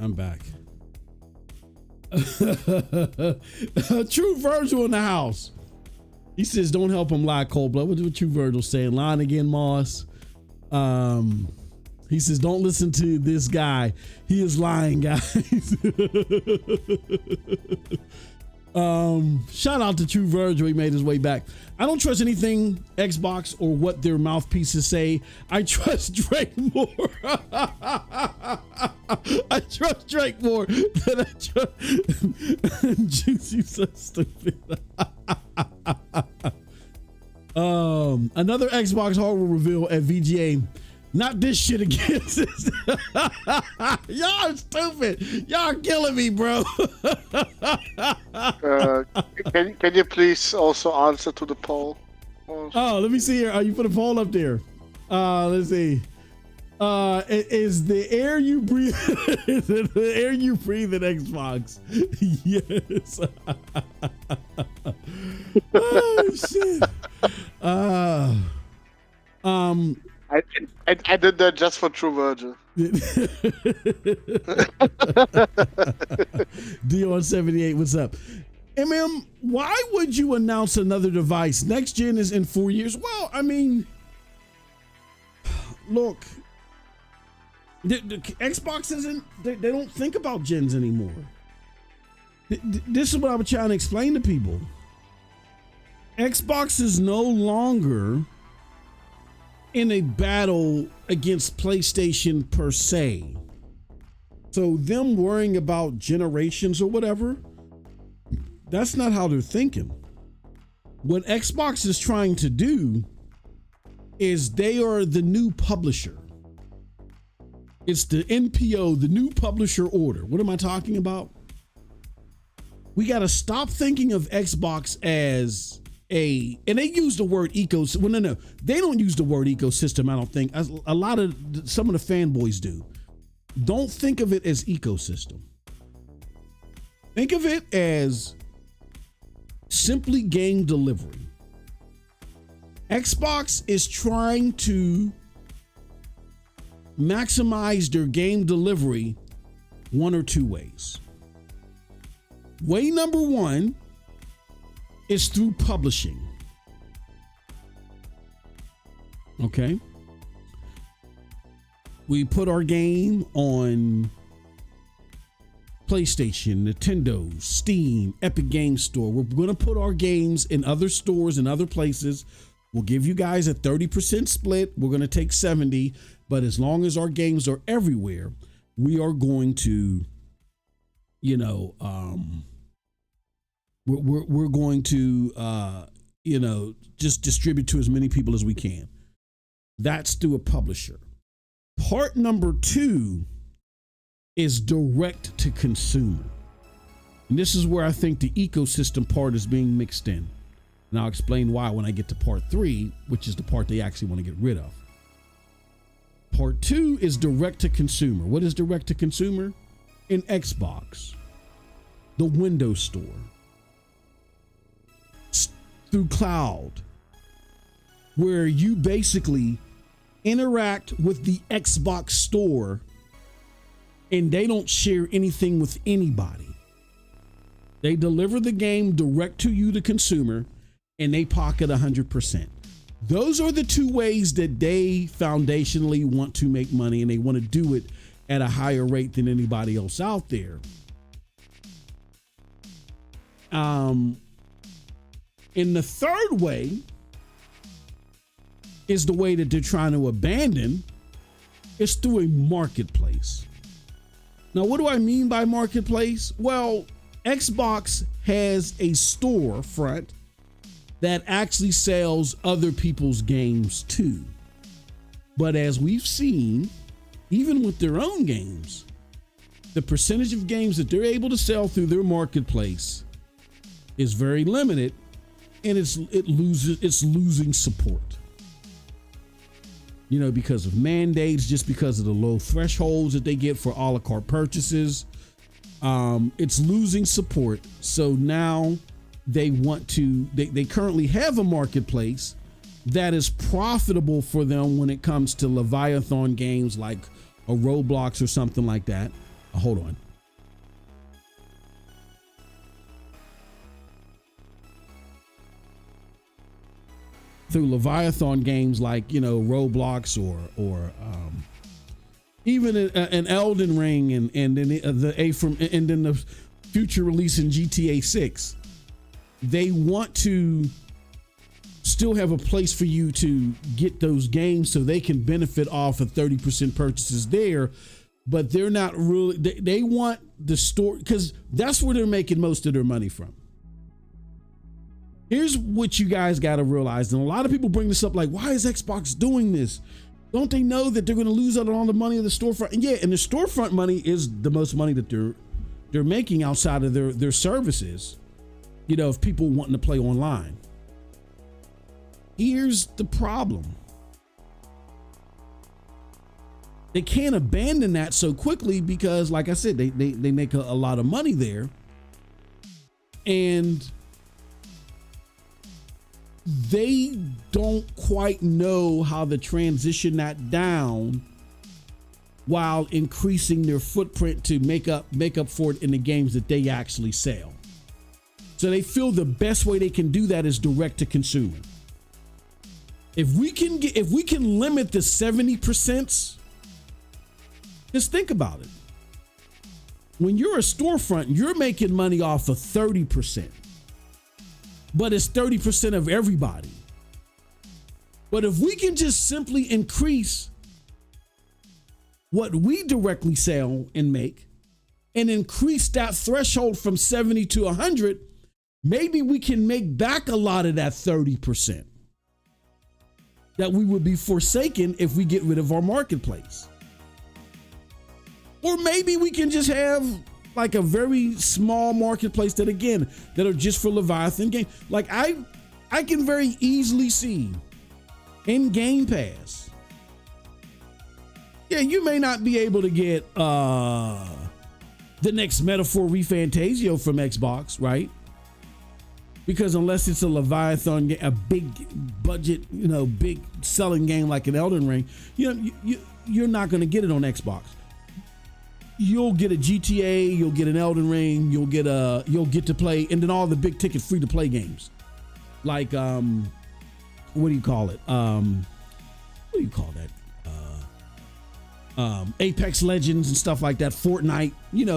I'm back. True Virgil in the house. He says, don't help him lie, Cold Blood. What True Virgil saying? Lying again, Moss. He says, don't listen to this guy. He is lying, guys. Shout out to True Virgil. He made his way back. I don't trust anything Xbox or what their mouthpieces say. I trust Drake more. I trust Drake more than I trust Juicy. So stupid. Another Xbox hardware reveal at VGA. Not this shit again. Y'all are stupid. Y'all killing me, bro. Can you please also answer to the poll? Oh, let me see here. You put a poll up there. Let's see. Is the air you breathe is it the air you breathe in Xbox? Yes. Oh shit. I did that just for True Virgil. Dion78, what's up? MM, why would you announce another device? Next gen is in 4 years. Well, I mean, look, the Xbox isn't, they don't think about gens anymore. This is what I'm trying to explain to people. Xbox is no longer in a battle against PlayStation per se. So them worrying about generations or whatever, that's not how they're thinking. What Xbox is trying to do is they are the new publisher. It's the NPO, the new publisher order. What am I talking about? We got to stop thinking of Xbox as and they use the word ecosystem. Well, no, they don't use the word ecosystem. I don't think some of the fanboys do. Don't think of it as ecosystem. Think of it as simply game delivery. Xbox is trying to maximize their game delivery one or two ways. Way number one is through publishing. Okay. We put our game on PlayStation, Nintendo, Steam, Epic Game Store. We're going to put our games in other stores and other places. We'll give you guys a 30% split. We're going to take 70, but as long as our games are everywhere, we are going to, we're going to, just distribute to as many people as we can. That's through a publisher. Part number two is direct to consumer. And this is where I think the ecosystem part is being mixed in. And I'll explain why when I get to part three, which is the part they actually want to get rid of. Part two is direct to consumer. What is direct to consumer? In Xbox, the Windows Store, through cloud, where you basically interact with the Xbox store and they don't share anything with anybody. They deliver the game direct to you, the consumer, and they pocket 100%. Those are the two ways that they foundationally want to make money, and they want to do it at a higher rate than anybody else out there. And the third way is the way that they're trying to abandon. It's through a marketplace. Now, what do I mean by marketplace? Well, Xbox has a storefront that actually sells other people's games too. But as we've seen, even with their own games, the percentage of games that they're able to sell through their marketplace is very limited, and it's losing support. Because of mandates, just because of the low thresholds that they get for a la carte purchases. It's losing support. So now they want to, they currently have a marketplace that is profitable for them when it comes to Leviathan games like a Roblox or something like that. Hold on. Through Leviathan games like, Roblox or even an Elden Ring and then the future release in GTA 6. They want to still have a place for you to get those games so they can benefit off of 30% purchases there, but they're not really, they want the store, because that's where they're making most of their money from. Here's what you guys got to realize, and a lot of people bring this up like, why is Xbox doing this? Don't they know that they're going to lose out on all the money of the storefront? And yeah, and the storefront money is the most money that they're making outside of their services, of people wanting to play online. Here's the problem. They can't abandon that so quickly because, like I said, they make a lot of money there. And they don't quite know how to transition that down while increasing their footprint to make up for it in the games that they actually sell. So they feel the best way they can do that is direct to consumer. If we can limit the 70%, just think about it. When you're a storefront, you're making money off of 30%. But it's 30% of everybody. But if we can just simply increase what we directly sell and make and increase that threshold from 70 to 100, maybe we can make back a lot of that 30% that we would be forsaken if we get rid of our marketplace. Or maybe we can just have like a very small marketplace that, again, that are just for Leviathan games. Like I can very easily see in Game Pass, yeah, you may not be able to get the next Metaphor ReFantasio from Xbox, right? Because unless it's a Leviathan game, a big budget, big selling game like an Elden Ring, you're not going to get it on Xbox. You'll get a GTA, you'll get an Elden Ring, you'll get to play, and then all the big ticket free to play games, like what do you call it? What do you call that? Apex Legends and stuff like that. Fortnite,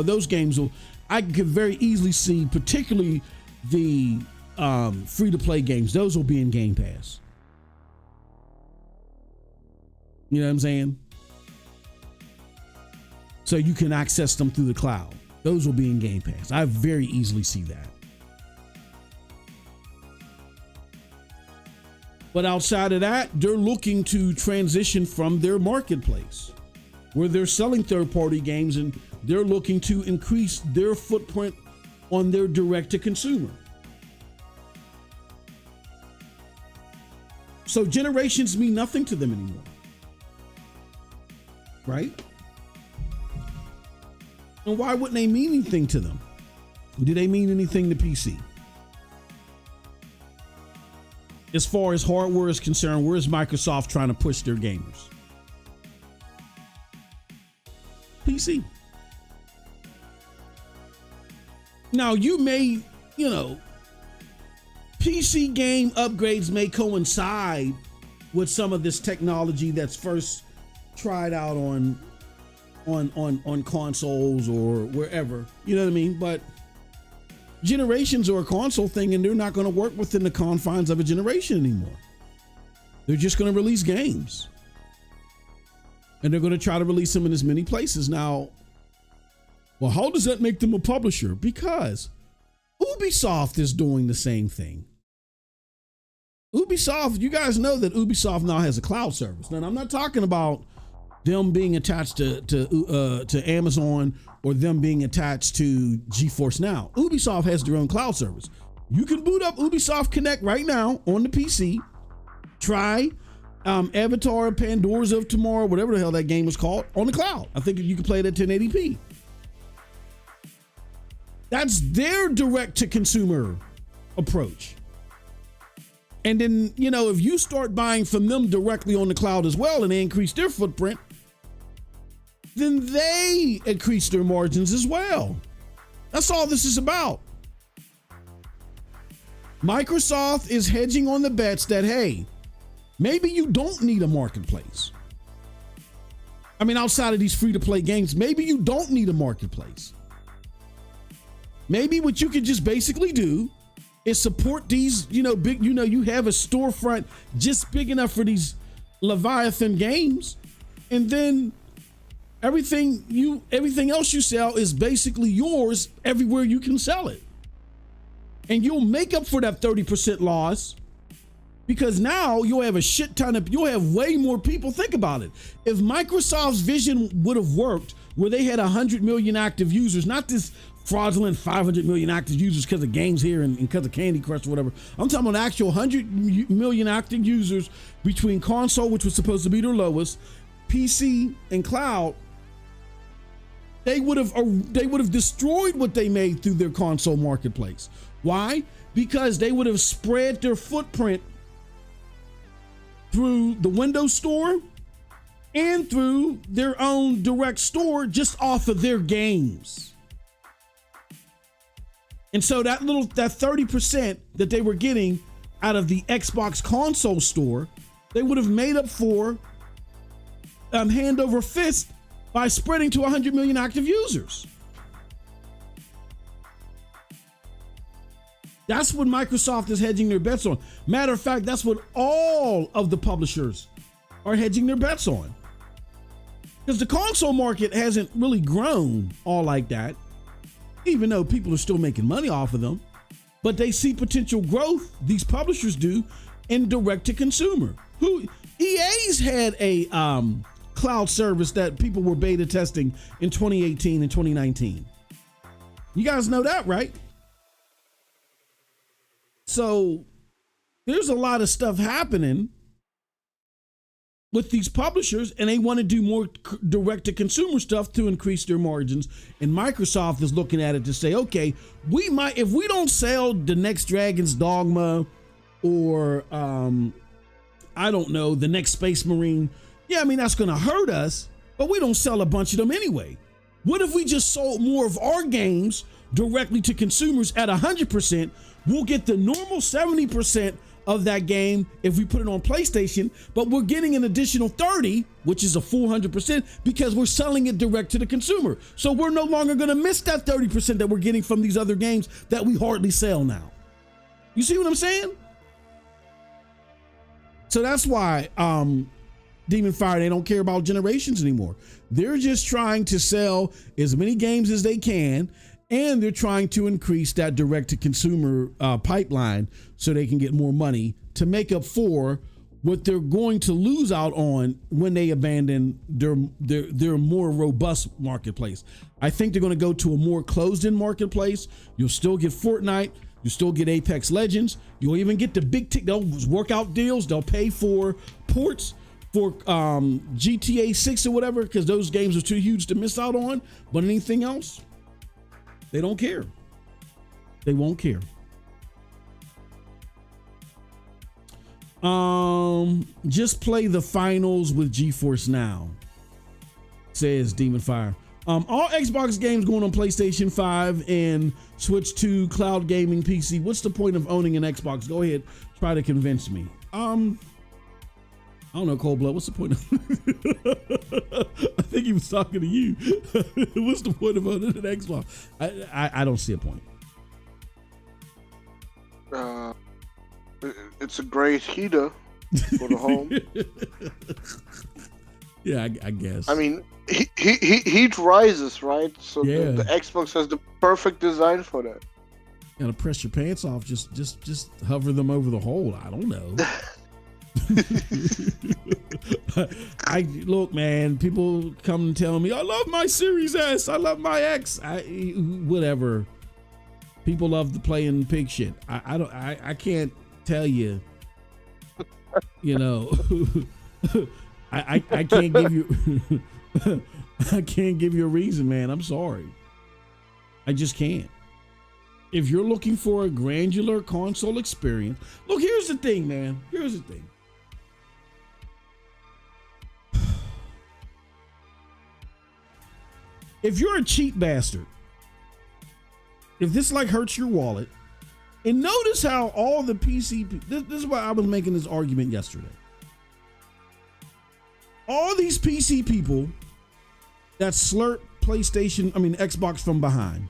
those games I could very easily see, particularly the free to play games. Those will be in Game Pass. You know what I'm saying? So you can access them through the cloud. Those will be in Game Pass. I very easily see that. But outside of that, they're looking to transition from their marketplace where they're selling third-party games, and they're looking to increase their footprint on their direct-to-consumer. So generations mean nothing to them anymore. Right? And why wouldn't they mean anything to them? Do they mean anything to PC? As far as hardware is concerned, where is Microsoft trying to push their gamers? PC. Now you may, PC game upgrades may coincide with some of this technology that's first tried out on consoles or wherever, you know what I mean? But generations are a console thing, and they're not going to work within the confines of a generation anymore. They're just going to release games, and they're going to try to release them in as many places. Now, well, how does that make them a publisher? Because Ubisoft is doing the same thing. Ubisoft, you guys know that Ubisoft now has a cloud service. Now, I'm not talking about them being attached to Amazon or them being attached to GeForce Now. Ubisoft has their own cloud service. You can boot up Ubisoft Connect right now on the PC. Try Avatar, Pandora's of Tomorrow, whatever the hell that game was called, on the cloud. I think you can play it at 1080p. That's their direct-to-consumer approach. And then, if you start buying from them directly on the cloud as well and they increase their footprint, then they increase their margins as well. That's all this is about. Microsoft is hedging on the bets that, hey, maybe you don't need a marketplace. I mean, outside of these free-to-play games, maybe you don't need a marketplace. Maybe what you could just basically do is support these, big, you have a storefront just big enough for these Leviathan games, and then everything else you sell is basically yours everywhere you can sell it. And you'll make up for that 30% loss, because now you'll have you'll have way more people. Think about it. If Microsoft's vision would have worked where they had 100 million active users, not this fraudulent 500 million active users because of games here and because of Candy Crush or whatever. I'm talking about actual 100 million active users between console, which was supposed to be their lowest, PC, and cloud. They would have destroyed what they made through their console marketplace. Why? Because they would have spread their footprint through the Windows Store and through their own direct store just off of their games. And so that 30% that they were getting out of the Xbox console store, they would have made up for hand over fist by spreading to 100 million active users. That's what Microsoft is hedging their bets on. Matter of fact, that's what all of the publishers are hedging their bets on. Because the console market hasn't really grown all like that, even though people are still making money off of them. But they see potential growth, these publishers do, in direct to consumer. EA's had a cloud service that people were beta testing in 2018 and 2019. You guys know that, right? So there's a lot of stuff happening with these publishers, and they want to do more direct to consumer stuff to increase their margins. And Microsoft is looking at it to say, okay, we might, if we don't sell the next Dragon's Dogma or I don't know, the next Space Marine, yeah, I mean, that's going to hurt us, but we don't sell a bunch of them anyway. What if we just sold more of our games directly to consumers at 100%? We'll get the normal 70% of that game if we put it on PlayStation, but we're getting an additional 30, which is a full 100%, because we're selling it direct to the consumer. So we're no longer going to miss that 30% that we're getting from these other games that we hardly sell now. You see what I'm saying? So that's why Demon Fire, they don't care about generations anymore. They're just trying to sell as many games as they can, and they're trying to increase that direct-to-consumer pipeline so they can get more money to make up for what they're going to lose out on when they abandon their more robust marketplace. I think they're going to go to a more closed-in marketplace. You'll still get Fortnite. You'll still get Apex Legends. You'll even get the big they'll work out deals. They'll pay for ports for GTA 6 or whatever, because those games are too huge to miss out on. But anything else, they don't care. They won't care. Just play the finals with GeForce Now, says Demon Fire. All Xbox games going on PlayStation 5 and switch to cloud gaming PC. What's the point of owning an Xbox? Go ahead, try to convince me. I don't know, Cold Blood. What's the point of I think he was talking to you. What's the point of owning an Xbox? I don't see a point. It's a great heater for the home. Yeah, I guess. I mean, heat rises, right? So yeah. the Xbox has the perfect design for that. You gotta press your pants off. Just hover them over the hole. I don't know. Look, man, people come and tell me, I love my Series S, I love my X, whatever. People love to play in pig shit. I can't tell you, you know, I can't give you I can't give you a reason, man. I'm sorry. I just can't. If you're looking for a granular console experience, look, here's the thing, man. Here's the thing. If you're a cheap bastard, if this like hurts your wallet, and notice how all the PC, this is why I was making this argument yesterday. All these PC people that slurp Xbox from behind.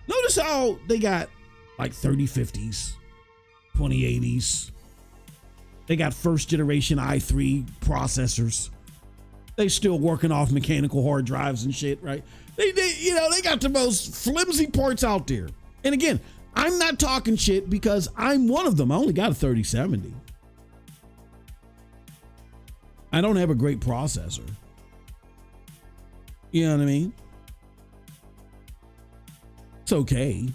Notice how they got like 3050s, 2080s. They got first generation i3 processors. They still working off mechanical hard drives and shit, right? They got the most flimsy parts out there. And again, I'm not talking shit because I'm one of them. I only got a 3070. I don't have a great processor. You know what I mean? It's okay.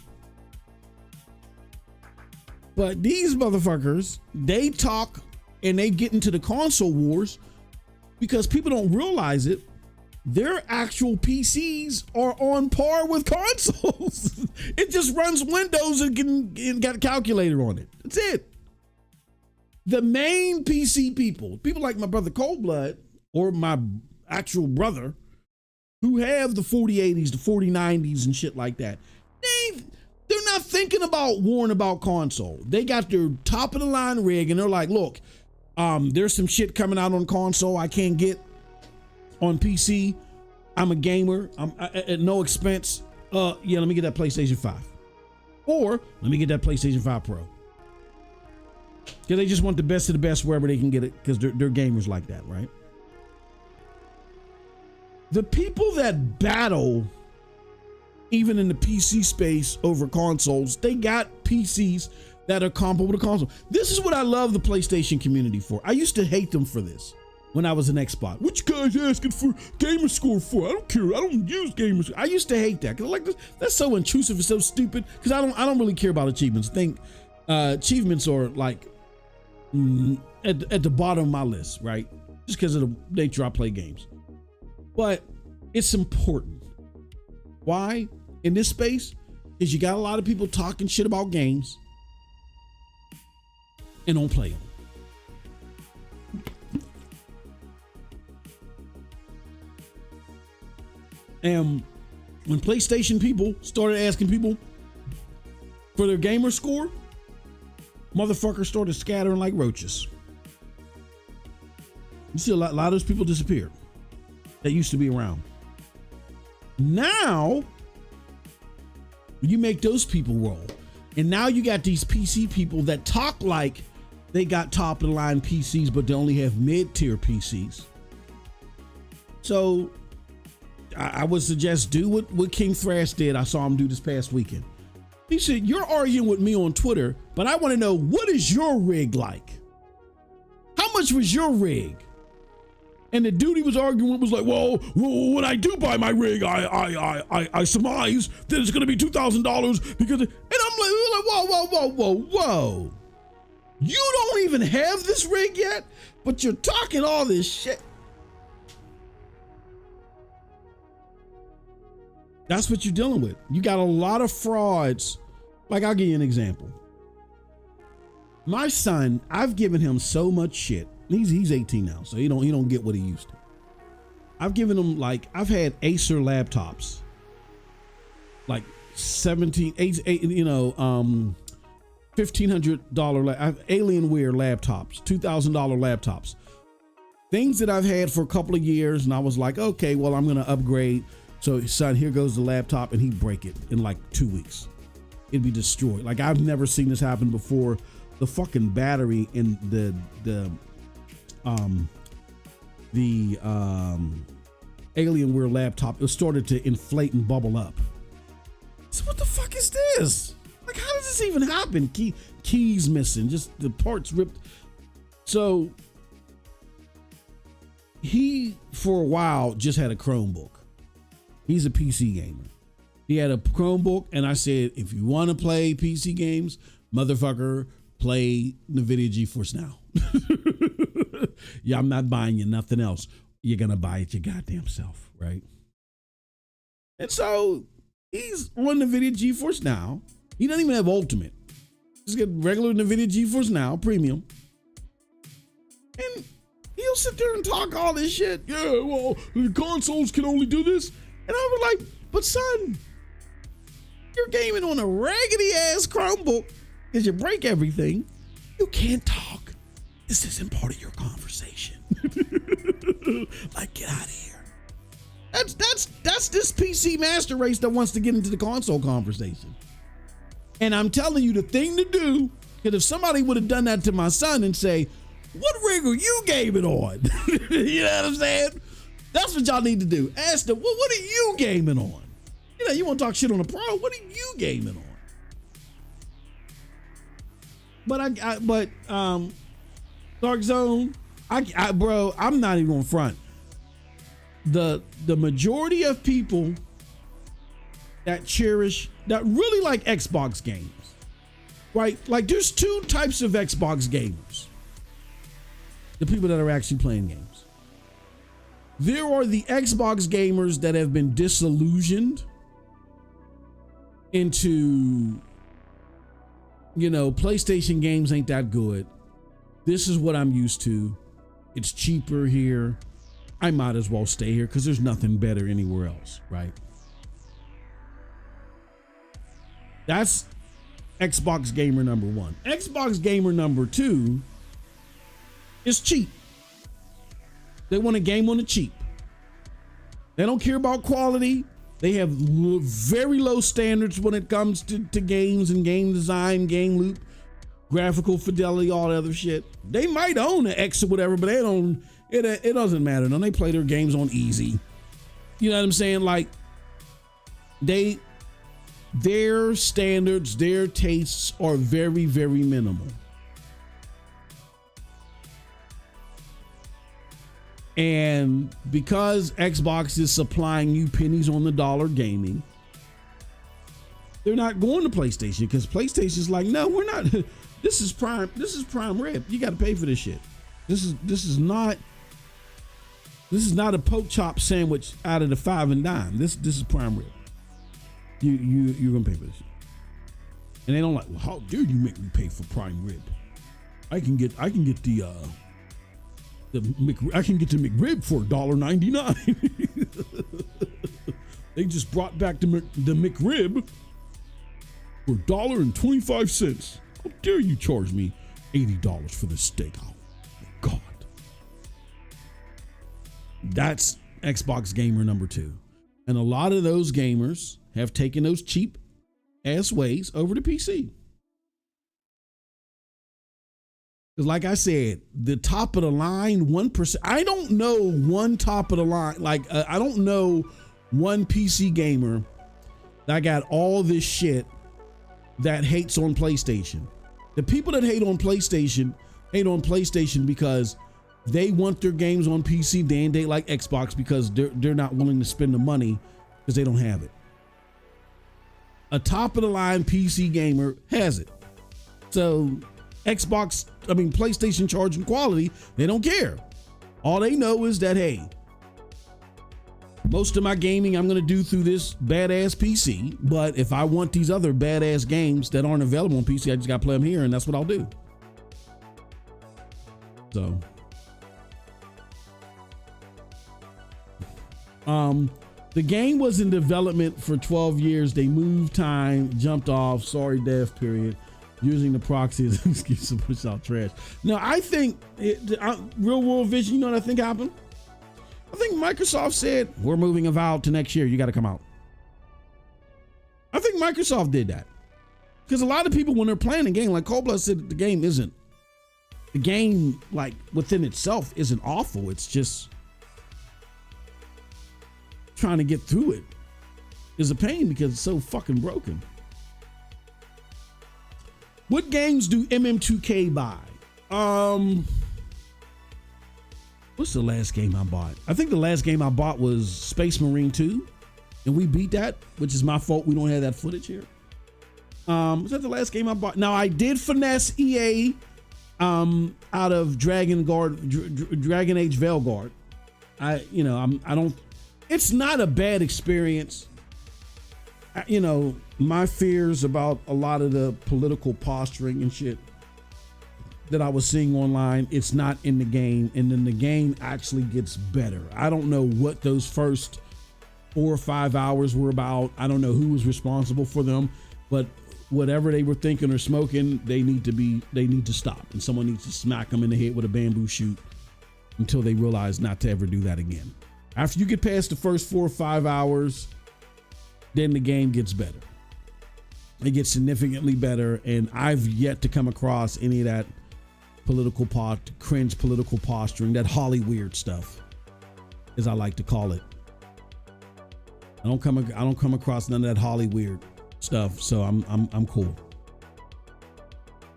But these motherfuckers, they talk and they get into the console wars because people don't realize it. Their actual PCs are on par with consoles. It just runs Windows and got a calculator on it. That's it. The main PC people like my brother Cold Blood or my actual brother who have the 4080s, the 4090s and shit like that, they're not thinking about worrying about console. They got their top of the line rig and they're like, look, there's some shit coming out on console I can't get on PC. I'm a gamer. I'm at no expense. Let me get that PlayStation 5. Or let me get that PlayStation 5 Pro. Because they just want the best of the best wherever they can get it because they're gamers like that, right? the people that battle even in the PC space over consoles, they got PCs that are comparable to console. This is what I love the PlayStation community for. I used to hate them for this when I was an Xbox. What you guys asking for gamer score for? I don't care. I don't use gamer score. I used to hate that because like that's so intrusive and so stupid. Because I don't really care about achievements. I think achievements are like at the bottom of my list, right? Just because of the nature I play games. But it's important. Why? In this space, is you got a lot of people talking shit about games and don't play them. And when PlayStation people started asking people for their gamer score, motherfuckers started scattering like roaches. You see a lot of those people disappeared that used to be around. Now, you make those people roll. And now you got these PC people that talk like they got top of the line PCs, but they only have mid-tier PCs. So I would suggest do what King Thrash did. I saw him do this past weekend. He said, you're arguing with me on Twitter, but I want to know, what is your rig like? How much was your rig? And the dude he was arguing with was like, well, when I do buy my rig, I surmise that it's going to be $2,000 because, and I'm like, whoa. You don't even have this rig yet, but you're talking all this shit. That's what you're dealing with. You got a lot of frauds. Like, I'll give you an example. My son, I've given him so much shit. He's 18 now, so he don't get what he used to. I've given him, like, I've had Acer laptops, like $1,500 Alienware laptops, $2,000 laptops, things that I've had for a couple of years, and I was like, okay, well, I'm gonna upgrade. So, son, here goes the laptop, and he'd break it in like 2 weeks. It'd be destroyed. Like, I've never seen this happen before. The fucking battery in the Alienware laptop, it started to inflate and bubble up. So what the fuck is this? Like, how does this even happen? Keys missing, just the parts ripped. So he, for a while, just had a Chromebook. He's a PC gamer. He had a Chromebook, and I said, if you want to play PC games, motherfucker, play NVIDIA GeForce Now. Yeah, I'm not buying you nothing else. You're going to buy it your goddamn self, right? And so he's on NVIDIA GeForce Now. He doesn't even have Ultimate. Just get regular NVIDIA GeForce Now, premium. And he'll sit there and talk all this shit. Yeah, well, the consoles can only do this. And I was like, but son, you're gaming on a raggedy ass Chromebook because you break everything. You can't talk. This isn't part of your conversation. Like, get out of here. That's this PC master race that wants to get into the console conversation. And I'm telling you, the thing to do, because if somebody would have done that to my son and say, what rig are you gaming on? You know what I'm saying? That's what y'all need to do. Ask them, well, what are you gaming on? You know, you want to talk shit on a pro, what are you gaming on? But Dark Zone, bro, I'm not even on front. The majority of people that really like Xbox games, right? Like, there's two types of Xbox gamers. The people that are actually playing games. There are the Xbox gamers that have been disillusioned into, you know, PlayStation games ain't that good. This is what I'm used to. It's cheaper here. I might as well stay here because there's nothing better anywhere else, right? That's Xbox gamer number one. Xbox gamer number two is cheap. They want a game on the cheap. They don't care about quality. They have very low standards when it comes to games and game design, game loop, graphical fidelity, all that other shit. They might own an X or whatever, but they don't. It doesn't matter. No, they play their games on easy. You know what I'm saying? Like their standards, their tastes are very, very minimal. And because Xbox is supplying you pennies on the dollar gaming, they're not going to PlayStation, because PlayStation's like, no, we're not. This is prime rib. You got to pay for this shit. This is not a pork chop sandwich out of the 5 and dime. This is prime rib. You're gonna pay for this shit. And they don't like, well, how dare you make me pay for prime rib? I can get the McRib for $1.99. They just brought back the McRib for $1.25. How dare you charge me $80 for this steak? Oh my God. That's Xbox gamer number 2. And a lot of those gamers have taken those cheap ass ways over to PC. Because like I said, the top of the line, 1%, I don't know one top of the line, I don't know one PC gamer that got all this shit that hates on PlayStation. The people that hate on PlayStation because they want their games on PC. They ain't like Xbox because they're not willing to spend the money because they don't have it. A top of the line PC gamer has it. So PlayStation charging quality, they don't care. All they know is that, hey, most of my gaming I'm going to do through this badass PC, but if I want these other badass games that aren't available on PC, I just got to play them here, and that's what I'll do. So, the game was in development for 12 years. They moved time, jumped off, sorry dev period, using the proxy as an excuse to push out trash. Now, I think real world vision, you know what I think happened? I think Microsoft said, we're moving Avowed to next year. You got to come out. I think Microsoft did that. Because a lot of people, when they're playing a game, like Cold Blood said, the game, like, within itself isn't awful. It's just trying to get through it is a pain because it's so fucking broken. What games do MM2K buy? What's the last game I bought? I think the last game I bought was Space Marine 2, and we beat that, which is my fault. We don't have that footage here. Was that the last game I bought? Now, I did finesse EA out of Dragon Age Veilguard. I don't. It's not a bad experience. My fears about a lot of the political posturing and shit that I was seeing online, it's not in the game, and then the game actually gets better. I don't know what those first 4 or 5 hours were about. I don't know who was responsible for them, but whatever they were thinking or smoking, they need to stop, and someone needs to smack them in the head with a bamboo shoot until they realize not to ever do that again. After you get past the first 4 or 5 hours, then the game gets better. It gets significantly better, and I've yet to come across any of that cringe political posturing, that Holly weird stuff, as I like to call it. I don't come across none of that Holly weird stuff, so I'm cool.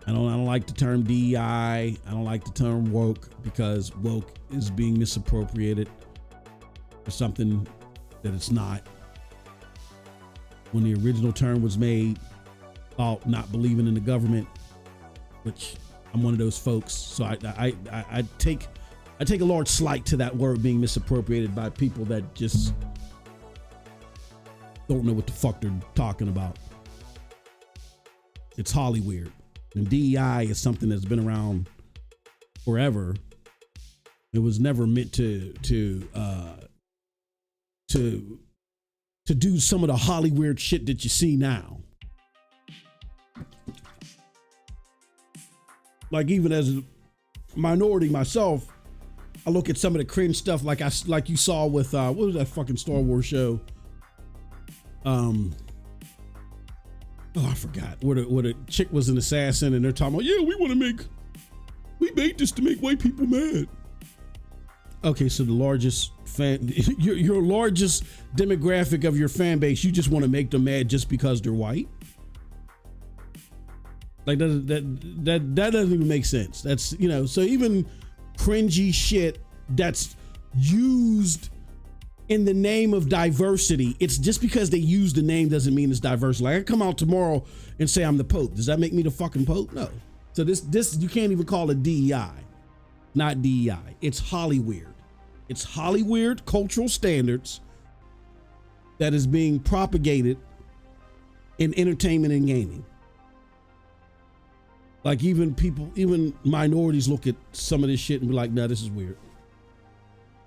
I don't like the term DEI. I don't like the term woke, because woke is being misappropriated for something that it's not. When the original term was made, about not believing in the government, which I'm one of those folks, so I take a large slight to that word being misappropriated by people that just don't know what the fuck they're talking about. It's Holly weird, and DEI is something that's been around forever. It was never meant to do some of the Holly weird shit that you see now. Like, even as a minority myself, I look at some of the cringe stuff like you saw with what was that fucking Star Wars show? I forgot. Where the chick was an assassin, and they're talking about, yeah, we made this to make white people mad. Okay, so the largest your largest demographic of your fan base, you just want to make them mad just because they're white. Like that doesn't even make sense. That's, you know, so even cringy shit that's used in the name of diversity, it's just because they use the name doesn't mean it's diverse. Like I come out tomorrow and say I'm the Pope. Does that make me the fucking Pope? No. So this you can't even call it DEI. Not DEI. It's Hollyweird. It's Hollyweird cultural standards that is being propagated in entertainment and gaming. Like even minorities look at some of this shit and be like, nah, this is weird.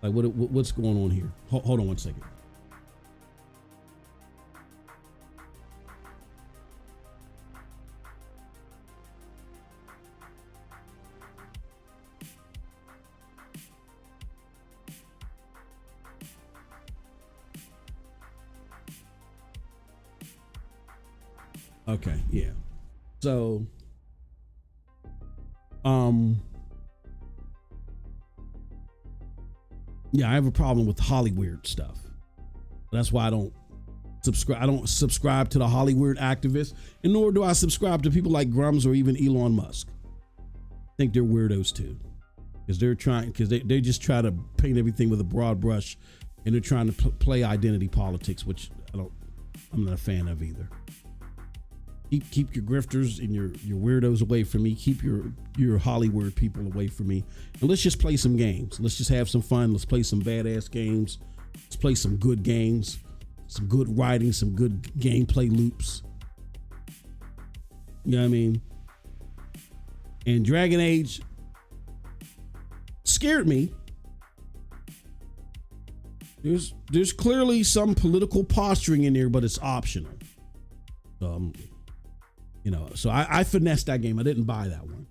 Like what's going on here? Hold on one second. Okay, yeah. So yeah, I have a problem with Hollyweird stuff. That's why I don't subscribe to the Hollyweird activists, and nor do I subscribe to people like Grums or even Elon Musk. I think they're weirdos too, because they just try to paint everything with a broad brush, and they're trying to play identity politics, which I'm not a fan of either. Keep your grifters and your weirdos away from me. Keep your Hollywood people away from me. And let's just play some games. Let's just have some fun. Let's play some badass games. Let's play some good games, some good writing, some good gameplay loops. You know what I mean? And Dragon Age scared me. There's clearly some political posturing in there, but it's optional. You know, so I finessed that game. I didn't buy that one.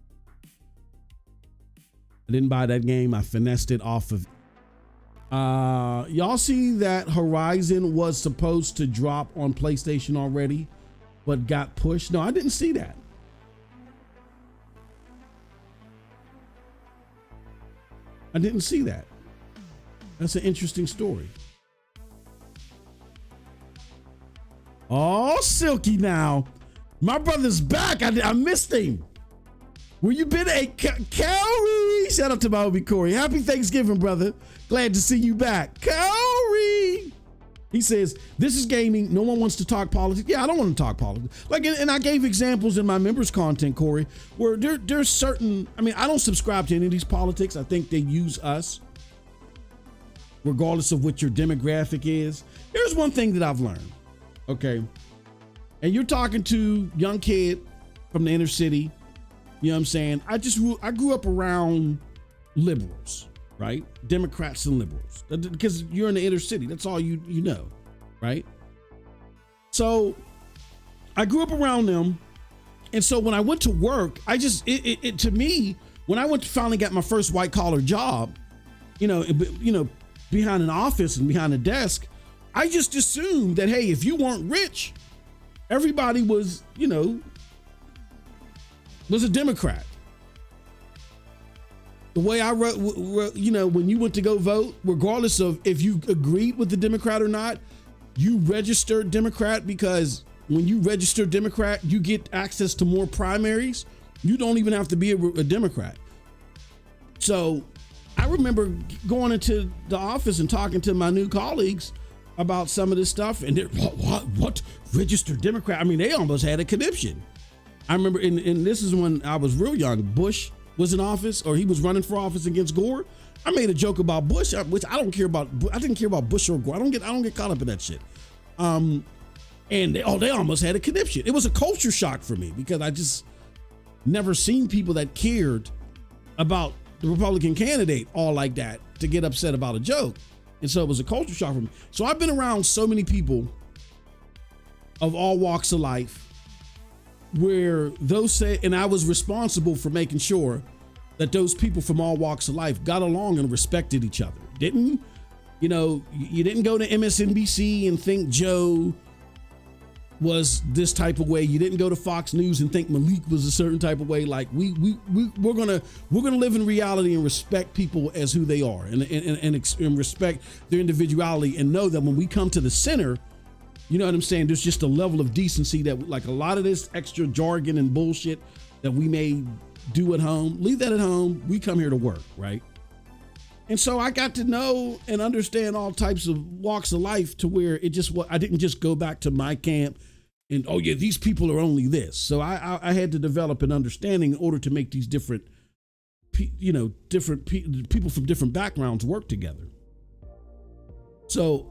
I didn't buy that game. I finessed it off of. Y'all see that Horizon was supposed to drop on PlayStation already, but got pushed? No, I didn't see that. I didn't see that. That's an interesting story. Oh, Silky now. My brother's back. I missed him. Where you been at, Cowrie? Shout out to my homie Corey. Happy Thanksgiving, brother. Glad to see you back. Cowrie. He says, this is gaming. No one wants to talk politics. Yeah, I don't want to talk politics. Like, and I gave examples in my members content, Corey, where there's certain, I mean, I don't subscribe to any of these politics. I think they use us, regardless of what your demographic is. Here's one thing that I've learned. Okay. And you're talking to young kid from the inner city. You know what I'm saying? I grew up around liberals, right? Democrats and liberals, because you're in the inner city. That's all you know, right? So I grew up around them. And so when I went to work, to me, when I finally got my first white collar job, you know, behind an office and behind a desk, I just assumed that, hey, if you weren't rich, everybody was, was a Democrat. The way I wrote, when you went to go vote, regardless of if you agreed with the Democrat or not, you registered Democrat, because when you register Democrat, you get access to more primaries. You don't even have to be a Democrat. So I remember going into the office and talking to my new colleagues about some of this stuff, and they're, what registered Democrat? I mean, they almost had a conniption. I remember, and this is when I was real young. Bush was in office, or he was running for office against Gore. I made a joke about Bush, which I don't care about. I didn't care about Bush or Gore. I don't get caught up in that shit. And they almost had a conniption. It was a culture shock for me, because I just never seen people that cared about the Republican candidate all like that to get upset about a joke. And so it was a culture shock for me. So I've been around so many people of all walks of life where those say, and I was responsible for making sure that those people from all walks of life got along and respected each other. You didn't go to MSNBC and think Joe was this type of way. You didn't go to Fox News and think Malik was a certain type of way. Like we're gonna live in reality and respect people as who they are, and respect their individuality, and know that when we come to the center, you know what I'm saying, there's just a level of decency that, like, a lot of this extra jargon and bullshit that we may do at home, leave that at home. We come here to work, right? And so I got to know and understand all types of walks of life, to where I didn't just go back to my camp and, oh yeah, these people are only this. So I had to develop an understanding in order to make these different people from different backgrounds work together. So,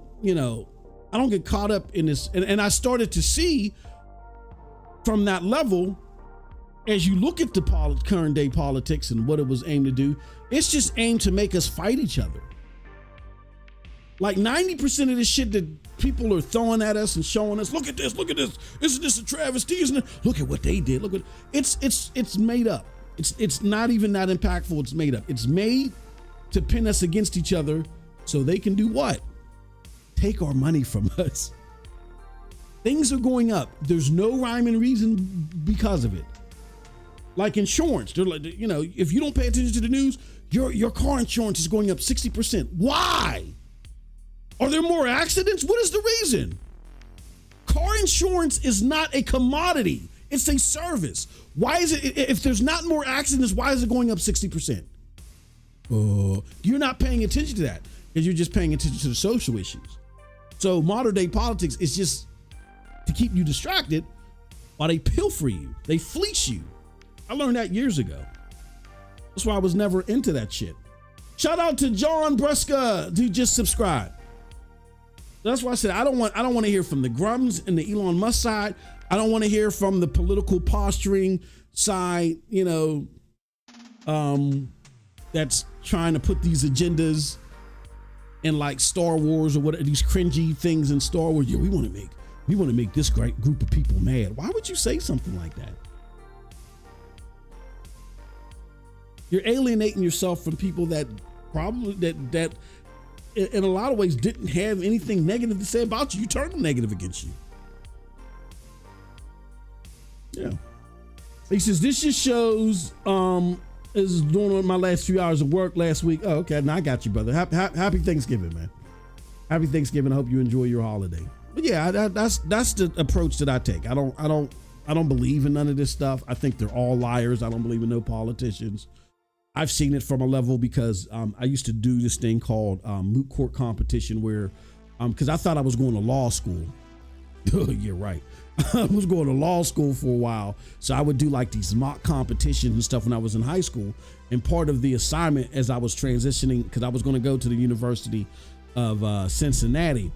I don't get caught up in this. And I started to see from that level, as you look at the current day politics and what it was aimed to do, it's just aimed to make us fight each other. Like 90% of the shit that people are throwing at us and showing us, look at this, isn't this a travesty? Isn't it? Look at what they did. It's made up. It's not even that impactful. It's made up. It's made to pin us against each other so they can do what? Take our money from us. Things are going up. There's no rhyme and reason because of it. Like insurance, they're like, if you don't pay attention to the news, your car insurance is going up 60%. Why? Are there more accidents? What is the reason? Car insurance is not a commodity. It's a service. Why is it, if there's not more accidents, why is it going up 60%? You're not paying attention to that, because you're just paying attention to the social issues. So modern day politics is just to keep you distracted while they pilfer you. They fleece you. I learned that years ago. That's why I was never into that shit. Shout out to John Breska, who just subscribed. That's why I said I don't want to hear from the Grums and the Elon Musk side. I don't want to hear from the political posturing side, that's trying to put these agendas in, like, Star Wars or what, these cringy things in Star Wars. Yeah, we want to make this great group of people mad. Why would you say something like that? You're alienating yourself from people that probably that in a lot of ways didn't have anything negative to say about you. You turned them negative against you. Yeah. He says, this just shows, is doing my last few hours of work last week. Oh, okay. Now I got you, brother. Happy Thanksgiving, man. Happy Thanksgiving. I hope you enjoy your holiday. But yeah, that's the approach that I take. I don't believe in none of this stuff. I think they're all liars. I don't believe in no politicians. I've seen it from a level because I used to do this thing called moot court competition, where because I thought I was going to law school. You're right. I was going to law school for a while. So I would do like these mock competitions and stuff when I was in high school. And part of the assignment as I was transitioning, because I was going to go to the University of Cincinnati,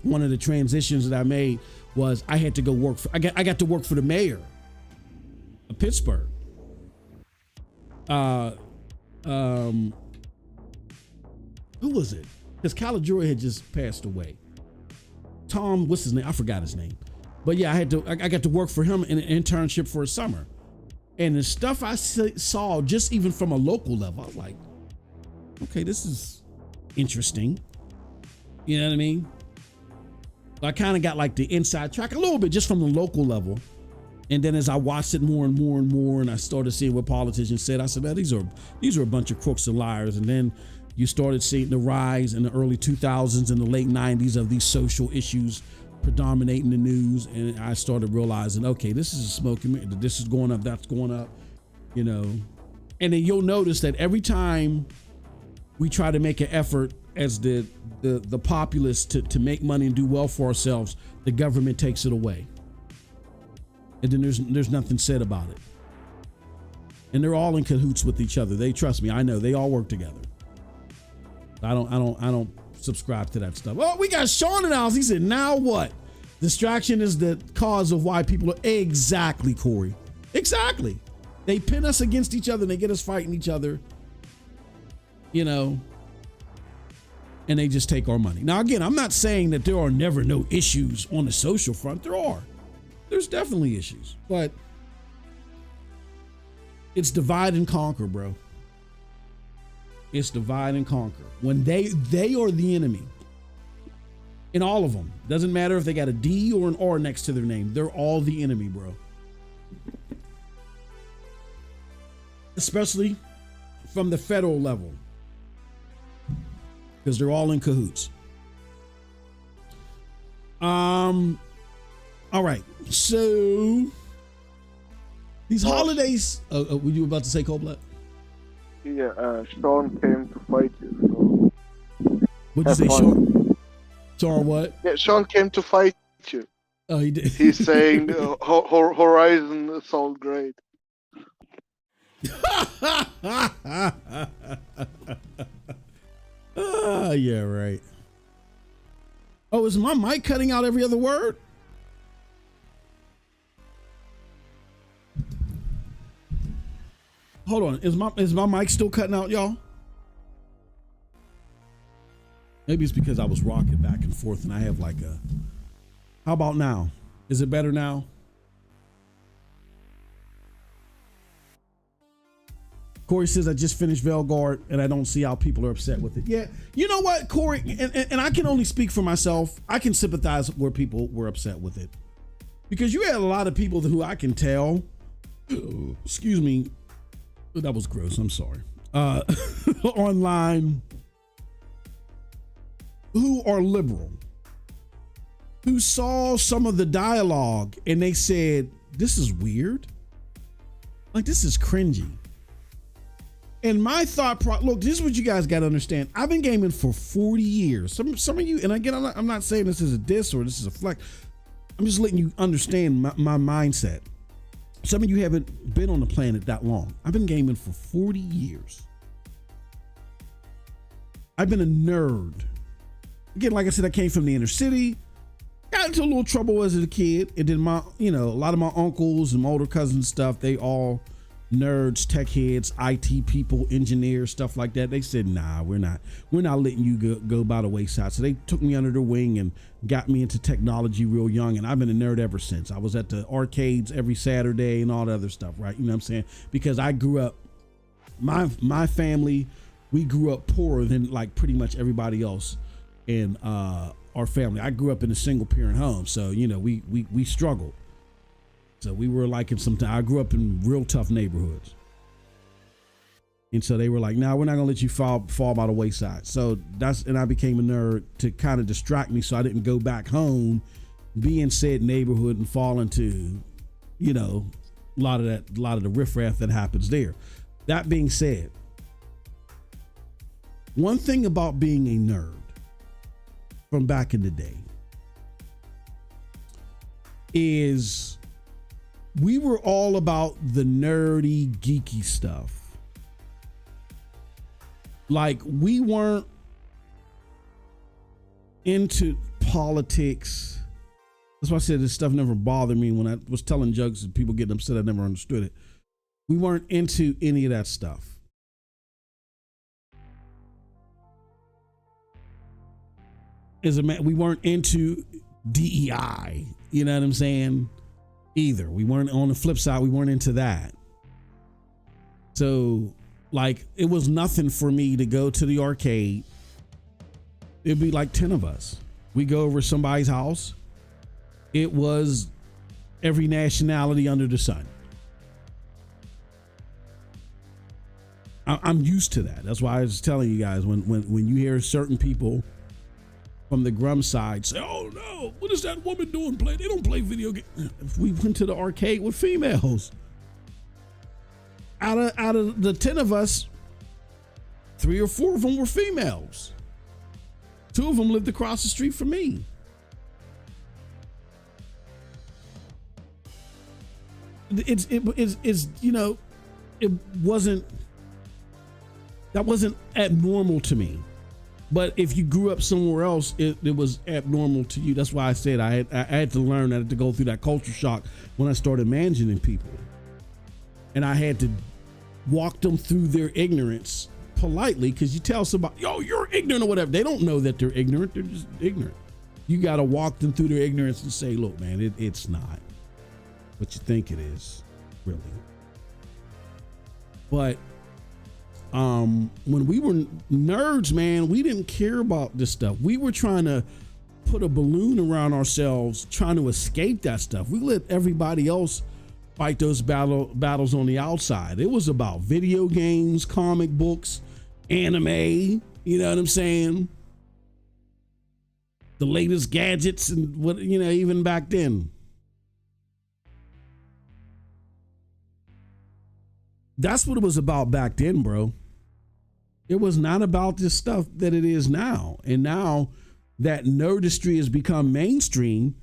one of the transitions that I made was I had to go work for, I got to work for the mayor of Pittsburgh. Who was it? Because Caligiuri had just passed away. Tom, what's his name? I forgot his name. But yeah, I got to work for him in an internship for a summer. And the stuff I saw, just even from a local level, I was like, okay, this is interesting. You know what I mean? So I kind of got like the inside track a little bit just from the local level. And then as I watched it more and more and more, and I started seeing what politicians said, I said, man, these are a bunch of crooks and liars. And then you started seeing the rise in the early 2000s and the late 90s of these social issues predominating the news. And I started realizing, okay, this is a smoking mirror. This is going up, that's going up, And then you'll notice that every time we try to make an effort as the populace to make money and do well for ourselves, the government takes it away. And then there's nothing said about it. And they're all in cahoots with each other. They trust me. I know they all work together. I don't subscribe to that stuff. Oh, we got Sean in the house. He said, now what? Distraction is the cause of why people are exactly, Corey. Exactly. They pin us against each other and they get us fighting each other, and they just take our money. Now, again, I'm not saying that there are never no issues on the social front. There are. There's definitely issues, but it's divide and conquer, bro. It's divide and conquer. When they are the enemy In all of them. Doesn't matter if they got a D or an R next to their name. They're all the enemy, bro. Especially from the federal level. Because they're all in cahoots. All right. So these holidays. Were you about to say, Cold Blood? Yeah, Sean came to fight you. So What'd you say, Sean? Sean what? Yeah, Sean came to fight you. Oh, he did. He's saying Horizon is all great. Yeah, right. Oh, is my mic cutting out every other word? Hold on. Is my mic still cutting out, y'all? Maybe it's because I was rocking back and forth and I have like a... How about now? Is it better now? Corey says, I just finished Velguard and I don't see how people are upset with it. Yeah, you know what, Corey? And I can only speak for myself. I can sympathize where people were upset with it. Because you had a lot of people who I can tell... excuse me. That was gross. I'm sorry. Online... who are liberal, who saw some of the dialogue and they said, this is weird. Like, this is cringy. And my thought look, this is what you guys got to understand. I've been gaming for 40 years. Some of you, and again, I'm not saying this is a diss or this is a flex. I'm just letting you understand my mindset. Some of you haven't been on the planet that long. I've been gaming for 40 years. I've been a nerd. Again, like I said, I came from the inner city, got into a little trouble as a kid. And then a lot of my uncles and my older cousins and stuff, they all nerds, tech heads, IT people, engineers, stuff like that. They said, nah, we're not letting you go by the wayside. So they took me under their wing and got me into technology real young. And I've been a nerd ever since. I was at the arcades every Saturday and all the other stuff, right? You know what I'm saying? Because I grew up, my family, we grew up poorer than like pretty much everybody else in our family. I grew up in a single parent home, so we struggled. So we were like I grew up in real tough neighborhoods, and so they were like, "Nah, we're not gonna let you fall by the wayside." So and I became a nerd to kind of distract me, so I didn't go back home, be in said neighborhood and fall into, a lot of the riffraff that happens there. That being said, one thing about being a nerd from back in the day is we were all about the nerdy, geeky stuff. Like, we weren't into politics. That's why I said this stuff never bothered me. When I was telling jokes and people getting upset, I never understood it. We weren't into any of that stuff. We weren't into DEI, you know what I'm saying? Either. We weren't, on the flip side, we weren't into that. So, like, it was nothing for me to go to the arcade. It'd be like 10 of us. We go over somebody's house. It was every nationality under the sun. I'm used to that. That's why I was telling you guys, when you hear certain people from the Grum side say, "Oh no, what is that woman doing? They don't play video games." We went to the arcade with females. Out of the 10 of us, 3 or 4 of them were females. 2 of them lived across the street from me. That wasn't abnormal to me. But if you grew up somewhere else, it was abnormal to you. That's why I said I had to learn, I had to go through that culture shock when I started managing people. And I had to walk them through their ignorance politely, because you tell somebody, "Yo, you're ignorant," or whatever. They don't know that they're ignorant. They're just ignorant. You got to walk them through their ignorance and say, "Look, man, it's not what you think it is, really." But when we were nerds, man, we didn't care about this stuff. We were trying to put a balloon around ourselves trying to escape that stuff. We let everybody else fight those battles on the outside. It was about video games, comic books, anime, you know what I'm saying? The latest gadgets and what, you know, even back then. That's what it was about back then, bro. It was not about this stuff that it is now. And now that nerdistry has become mainstream,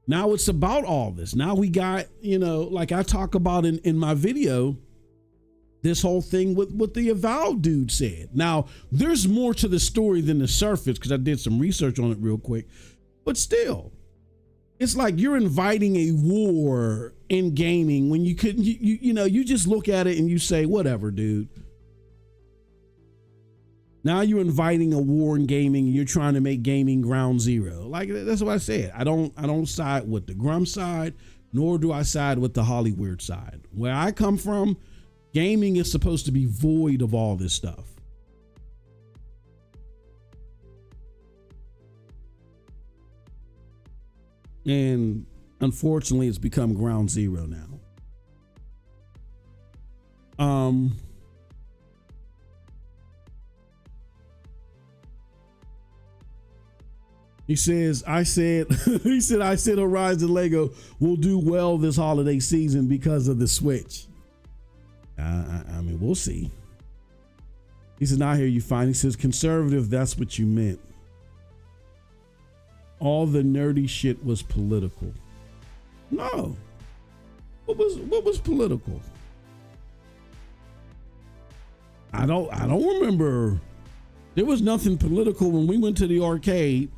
now it's about all this. Now we got, you know, like I talk about in my video, this whole thing with what the Avowed dude said. Now, there's more to the story than the surface because I did some research on it real quick. But still, it's like you're inviting a war in gaming when you couldn't, you know, you just look at it and you say, whatever, dude. Now you're inviting a war in gaming and you're trying to make gaming ground zero. Like, that's what I said. I don't side with the Grum side, nor do I side with the Hollywood side. Where I come from, gaming is supposed to be void of all this stuff. And unfortunately, it's become ground zero now. He says, I said Horizon Lego will do well this holiday season because of the Switch. I mean, we'll see. He said, I hear you fine. He says, conservative, that's what you meant. All the nerdy shit was political. No. What was political? I don't remember. There was nothing political when we went to the arcade.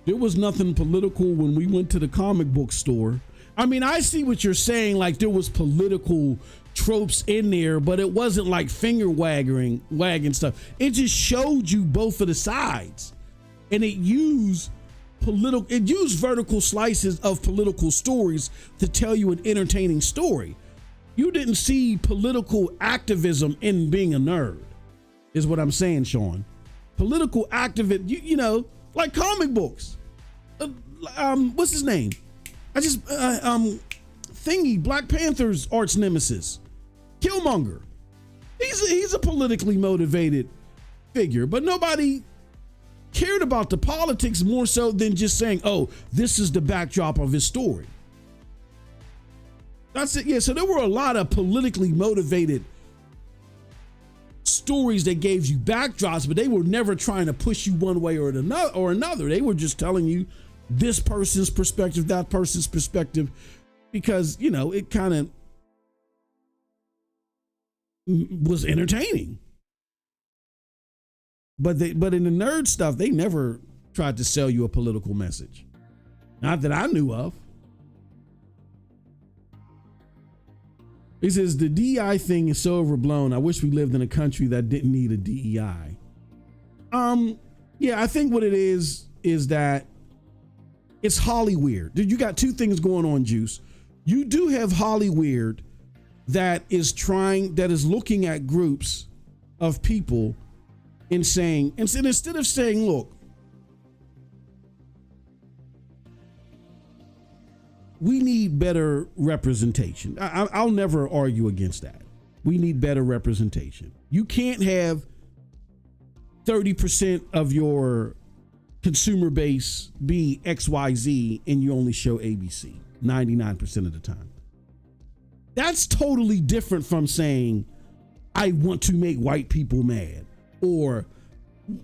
There was nothing political when we went to the comic book store. I mean, I see what you're saying, like there was political tropes in there, but it wasn't like finger wagging stuff. It just showed you both of the sides. And it used vertical slices of political stories to tell you an entertaining story. You didn't see political activism in being a nerd, is what I'm saying, Sean. Political activism, you know, like comic books. What's his name? Black Panther's arch nemesis, Killmonger. He's a politically motivated figure, but nobody cared about the politics more so than just saying, oh, this is the backdrop of his story. That's it. Yeah, so there were a lot of politically motivated stories that gave you backdrops, but they were never trying to push you one way or another. They were just telling you this person's perspective, that person's perspective, because, you know, it kind of was entertaining. But in the nerd stuff, they never tried to sell you a political message. Not that I knew of. He says, the DEI thing is so overblown. I wish we lived in a country that didn't need a DEI. Yeah, I think what it is that it's Hollyweird. You got two things going on, Juice. You do have Hollyweird that is looking at groups of people and saying, instead of saying, look, we need better representation. I'll never argue against that. We need better representation. You can't have 30% of your consumer base be XYZ and you only show ABC 99% of the time. That's totally different from saying, I want to make white people mad. Or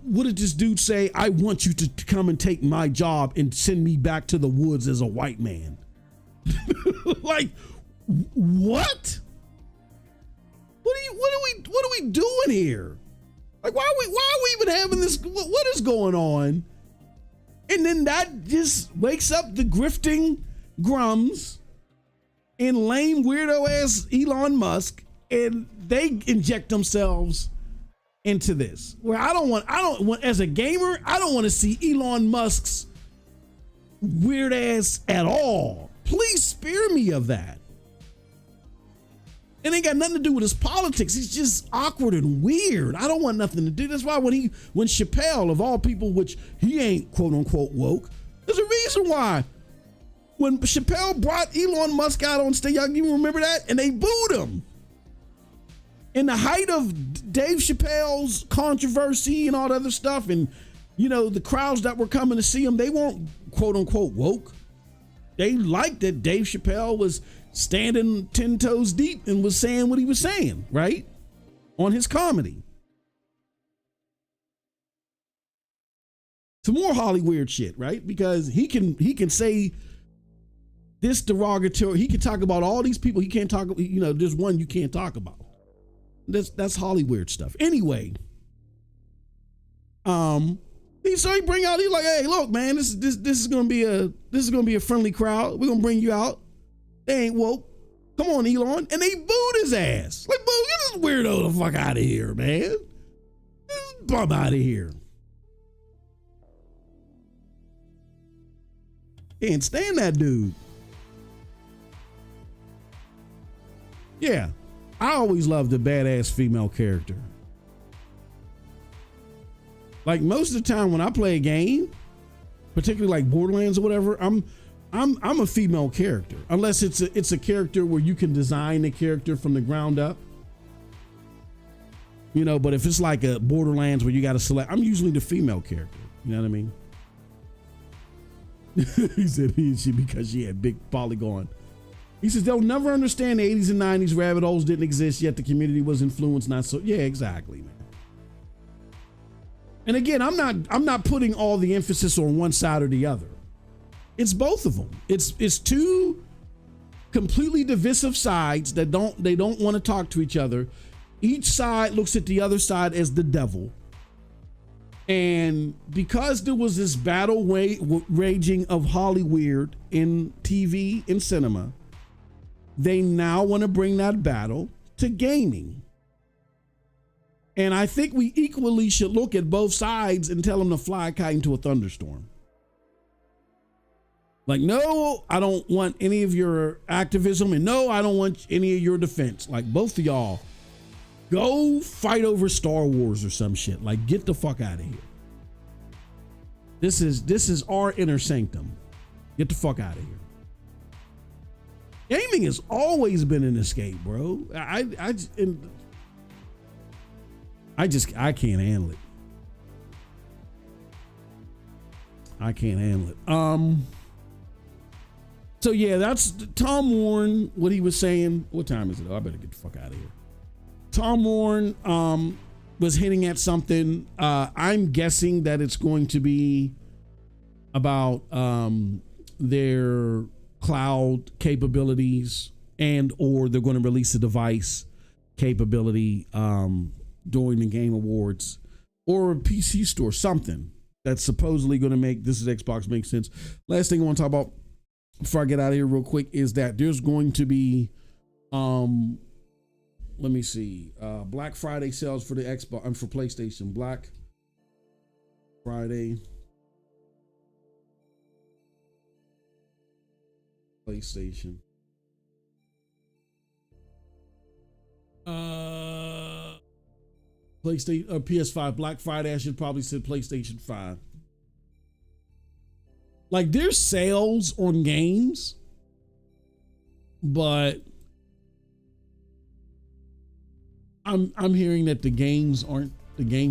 what did this dude say? I want you to come and take my job and send me back to the woods as a white man. Like, what? What are we doing here? Like, why are we even having this? What is going on? And then that just wakes up the grifting Grums and lame weirdo ass Elon Musk, and they inject themselves into this. Where I don't want as a gamer, I don't want to see Elon Musk's weird ass at all. Please spare me of that. It ain't got nothing to do with his politics. He's just awkward and weird. I don't want nothing to do. That's why when Chappelle, of all people, which he ain't quote unquote woke, there's a reason why. When Chappelle brought Elon Musk out on stage, y'all even remember that? And they booed him. In the height of Dave Chappelle's controversy and all that other stuff, and the crowds that were coming to see him, they weren't quote unquote woke. They liked that Dave Chappelle was standing 10 toes deep and was saying what he was saying, right? On his comedy. Some more Hollywood shit, right? Because he can say this derogatory, he can talk about all these people. He can't talk, there's one you can't talk about. That's Hollywood stuff. Anyway, he bring out, he's like, hey, look, man, this is gonna be a friendly crowd. We're gonna bring you out. They ain't woke. Come on, Elon. And they booed his ass. Like, boo, get this weirdo the fuck out of here, man. Get this bum out of here. Can't stand that dude. Yeah. I always loved the badass female character. Like most of the time when I play a game, particularly like Borderlands or whatever, I'm a female character, unless it's a character where you can design the character from the ground up. But if it's like a Borderlands where you got to select, I'm usually the female character. You know what I mean? He said he and she because she had big polygon. He says they'll never understand the 80s and 90s rabbit holes didn't exist yet. The community was influenced, not so. Yeah, exactly, man. And again, I'm not putting all the emphasis on one side or the other. It's both of them. It's two completely divisive sides that don't want to talk to each other. Each side looks at the other side as the devil. And because there was this battle raging of Hollywood in TV and cinema, they now want to bring that battle to gaming. And I think we equally should look at both sides and tell them to fly a kite into a thunderstorm. Like, no, I don't want any of your activism, and no, I don't want any of your defense. Like, both of y'all, go fight over Star Wars or some shit. Like, get the fuck out of here. This is our inner sanctum. Get the fuck out of here. Gaming has always been an escape, bro. I can't handle it. I can't handle it. So yeah, that's Tom Warren, what he was saying. What time is it? Oh, I better get the fuck out of here. Tom Warren was hinting at something. I'm guessing that it's going to be about their cloud capabilities, and or they're going to release a device capability during the Game Awards, or a PC store, something that's supposedly going to make this is Xbox make sense. Last thing I want to talk about before I get out of here real quick is that there's going to be let me see, Black Friday sales for the Xbox and for PlayStation. Black Friday PlayStation. PlayStation PS5 Black Friday. I should probably say PlayStation 5. Like, there's sales on games, but I'm hearing that the game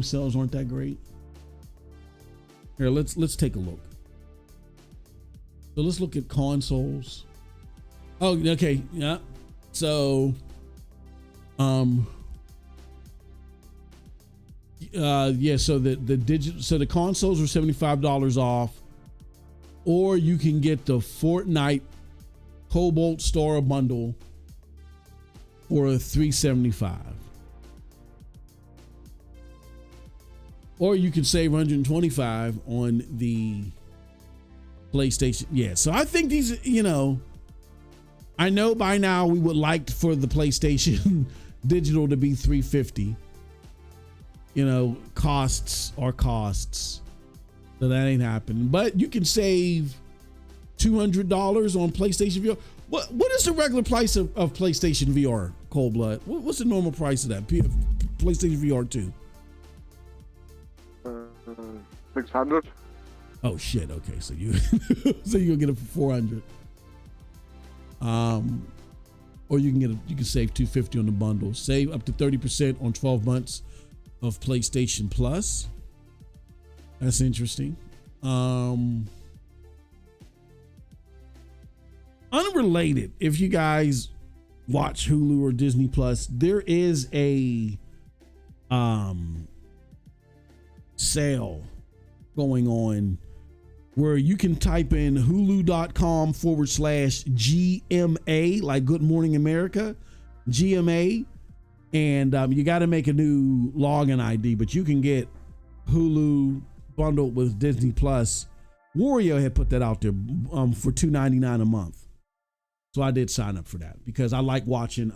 sales aren't that great. Here, let's take a look. So let's look at consoles. Oh, okay, yeah. So, yeah. So the consoles are $75 off, or you can get the Fortnite Cobalt Star bundle for $375. Or you can save $125 on the PlayStation. Yeah, so I think these, I know by now we would like for the PlayStation digital to be $350. Costs are costs. So that ain't happening. But you can save $200 on PlayStation VR, What is the regular price of PlayStation VR, Cold Blood? What's the normal price of that? PlayStation VR 2? 600. Oh shit. Okay, so you you'll get it for 400. Or you can save $250 on the bundle. Save up to 30% on 12 months of PlayStation Plus. That's interesting. Unrelated, if you guys watch Hulu or Disney Plus, there is a sale going on where you can type in hulu.com/GMA, like Good Morning America, GMA, and you got to make a new login ID, but you can get Hulu bundled with Disney Plus. Wario had put that out there for $2.99 a month. So I did sign up for that because I like watching,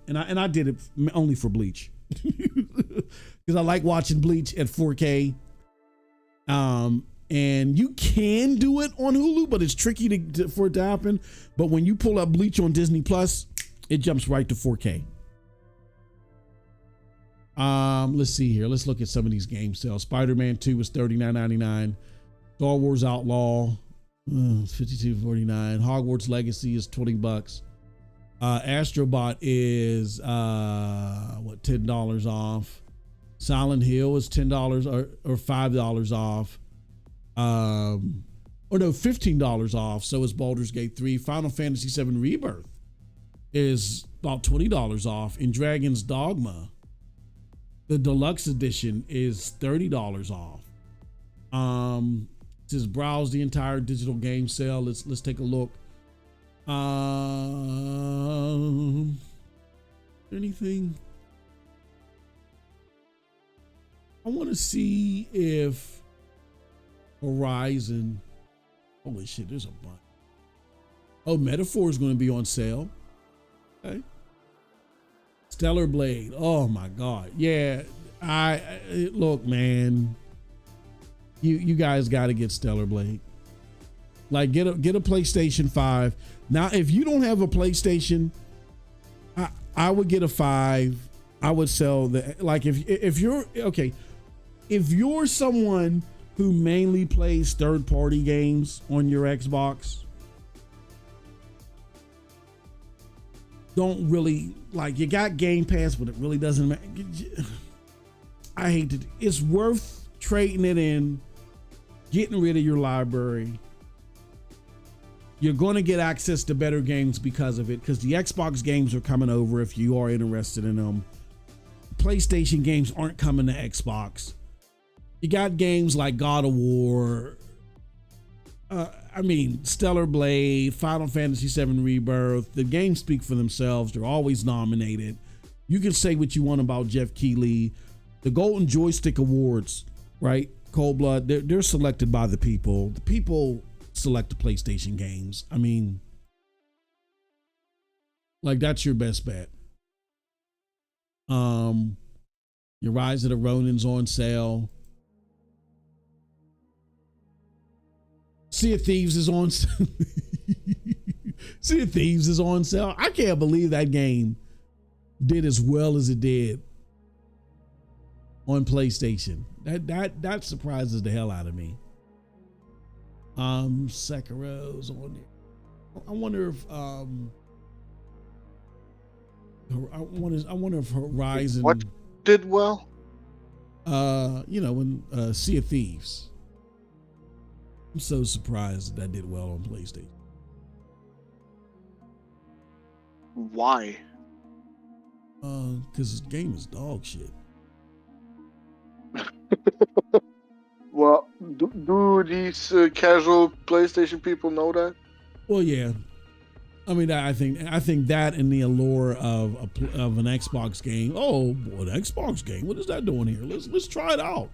and I did it only for Bleach because I like watching Bleach at 4K. And you can do it on Hulu, but it's tricky for it to happen. But when you pull up Bleach on Disney Plus, it jumps right to 4K. Let's see here. Let's look at some of these game sales. Spider-Man 2 was $39.99. Star Wars Outlaw, $52.49. Hogwarts Legacy is $20. Astrobot is $10 off. Silent Hill is $10 or $5 off. $15 off. So is Baldur's Gate 3. Final Fantasy VII Rebirth is about $20 off. And Dragon's Dogma, the deluxe edition, is $30 off. Says browse the entire digital game sale. Let's take a look. Anything? I want to see if Horizon. Holy shit, there's a bunch. Oh, Metaphor is going to be on sale. Okay. Stellar Blade. Oh my God. Yeah. Look, man. You guys got to get Stellar Blade. Like get a PlayStation 5. Now, if you don't have a PlayStation, I would get a 5. I would sell if you're okay. If you're someone who mainly plays third-party games on your Xbox, don't really you got Game Pass, but it really doesn't matter. I hate it. It's worth trading it in, getting rid of your library. You're going to get access to better games because of it, because the Xbox games are coming over if you are interested in them. PlayStation games aren't coming to Xbox. You got games like God of War, Stellar Blade, Final Fantasy VII Rebirth. The games speak for themselves. They're always nominated. You can say what you want about Jeff Keighley. The Golden Joystick Awards, right? Cold Blood, they're selected by the people. The people select the PlayStation games. That's your best bet. Your Rise of the Ronin's on sale. Sea of Thieves is on sale. Sea of Thieves is on sale. I can't believe that game did as well as it did on PlayStation. That surprises the hell out of me. Sekiro's on there. I wonder if Horizon. What did well? When Sea of Thieves. I'm so surprised that did well on PlayStation. Why? Because this game is dog shit. Well, do these casual PlayStation people know that? Well, yeah. I think that and the allure of an Xbox game. Oh, boy, an Xbox game. What is that doing here? Let's try it out.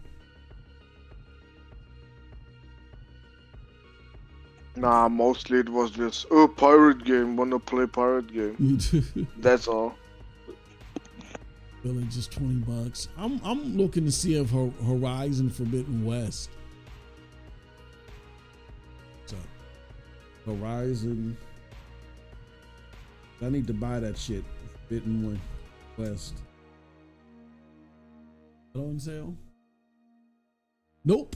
Nah, mostly it was just pirate game. Wanna play pirate game? That's all. Really, just $20. I'm looking to see if Horizon Forbidden West. So, Horizon I need to buy that shit. Forbidden West. Is it on sale? Nope.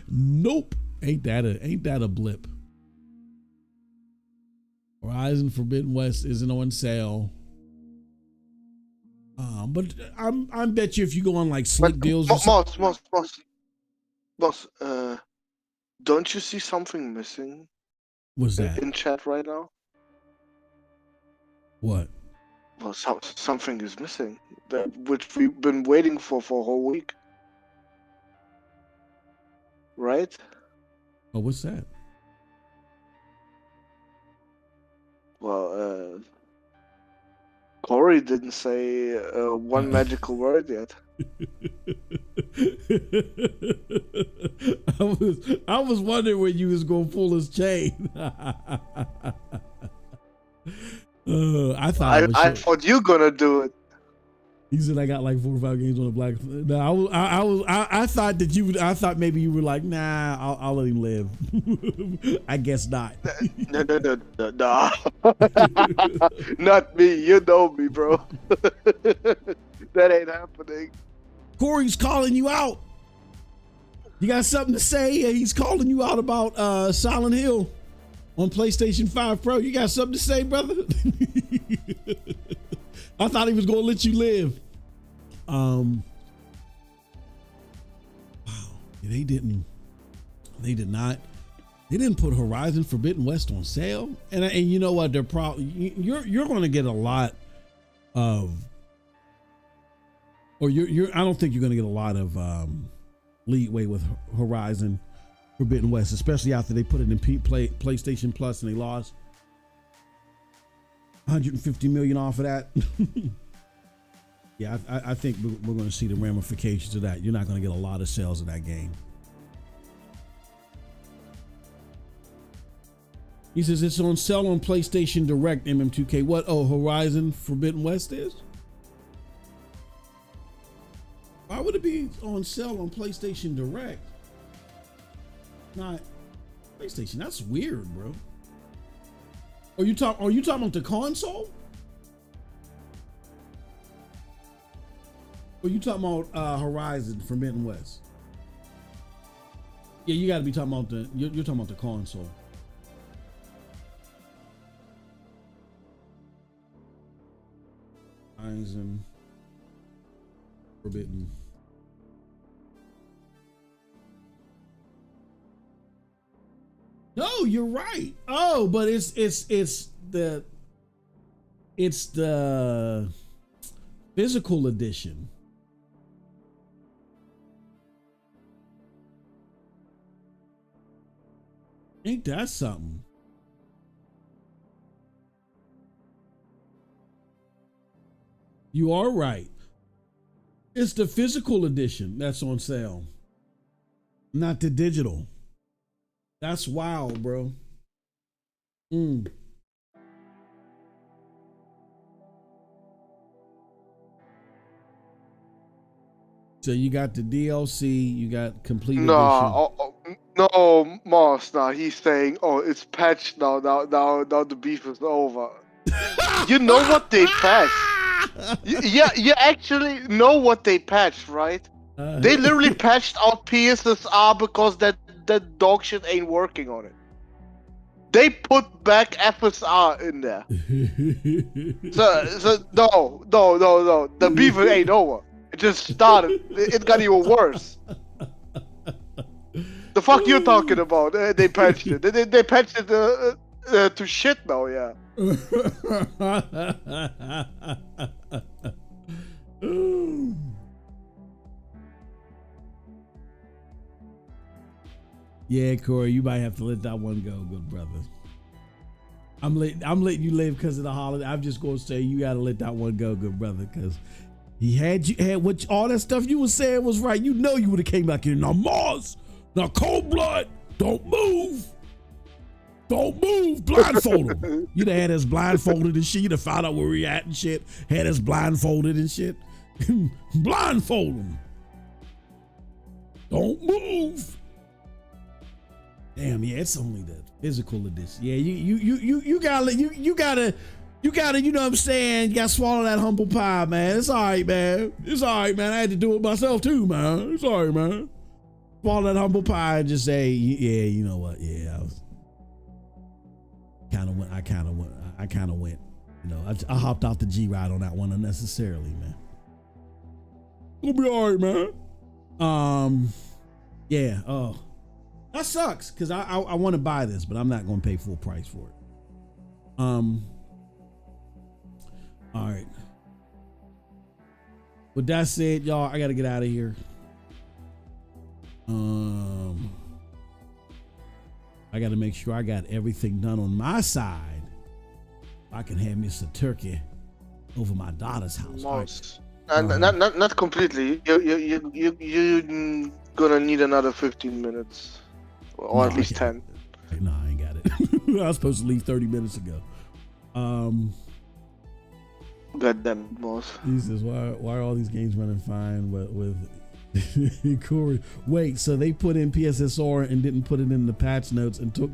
Nope. Ain't that a blip? Horizon Forbidden West isn't on sale. But I bet you if you go on like Slick Deals or something. Boss, don't you see something missing? What's that? In chat right now? What? Well, something is missing, which we've been waiting for a whole week. Right? Oh, what's that? Well, Corey didn't say one magical word yet. I was wondering when you was gonna pull his chain. I thought you gonna do it. He said I got like 4 or 5 games on the black. No, I thought that you would. I thought maybe you were like, nah, I'll let him live. I guess not. No. Not me. You know me, bro. That ain't happening. Corey's calling you out. You got something to say? He's calling you out about Silent Hill on PlayStation 5 Pro. You got something to say, brother? I thought he was gonna let you live. Wow. They did not. They didn't put Horizon Forbidden West on sale. And you know what? They're probably you're gonna get a lot of, or I don't think you're gonna get a lot of leeway with Horizon Forbidden West, especially after they put it in PlayStation Plus and they lost 150 million off of that. Yeah, I think we're going to see the ramifications of that. You're not going to get a lot of sales of that game. He says it's on sale on PlayStation Direct, MM2K. What? Oh, Horizon Forbidden West is? Why would it be on sale on PlayStation Direct? Not PlayStation. That's weird, bro. Are you talking about the console? Or you talking about Horizon Forbidden West? Yeah, you got to be talking about you're talking about the console. Horizon Forbidden. No, you're right. Oh, but it's the physical edition. Ain't that something? You are right. It's the physical edition that's on sale, not the digital. That's wild, bro. So you got the DLC, you got complete edition. No, Moss. Now he's saying, "Oh, it's patched now. Now the beef is over." You know what they patched? You actually know what they patched, right? They literally patched out PSSR because that dog shit ain't working on it. They put back FSR in there. So no. The beef ain't over. It just started. It got even worse. The fuck you talking about? They patched it. They patched it to shit now, yeah. Yeah, Corey, you might have to let that one go, good brother. I'm letting you live because of the holiday. I'm just gonna say you gotta let that one go, good brother, because he had what all that stuff you was saying was right. You know you would have came back here. Now Mars, now Cold Blood, don't move. Don't move, blindfold him. You'd have had us blindfolded and shit. You'd have found out where we at and shit. Had us blindfolded and shit. Blindfold him. Don't move. Damn, yeah, it's only the physical edition. Yeah, you gotta, you know what I'm saying? You gotta swallow that humble pie, man. It's all right, man. It's all right, man. I had to do it myself too, man. It's all right, man. Swallow that humble pie and just say, yeah, you know what? Yeah, I kind of went. You know, I hopped off the G ride on that one unnecessarily, man. It'll be all right, man. Yeah. Oh, that sucks because I want to buy this, but I'm not going to pay full price for it. All right. With that said, y'all, I got to get out of here. I got to make sure I got everything done on my side. I can have me some turkey over my daughter's house. Right. Not completely. You gonna need another 15 minutes, or at least 10. No, I ain't got it. I was supposed to leave 30 minutes ago. Goddamn boss. He says, why are all these games running fine, but with Corey? Wait, so they put in PSSR and didn't put it in the patch notes and took.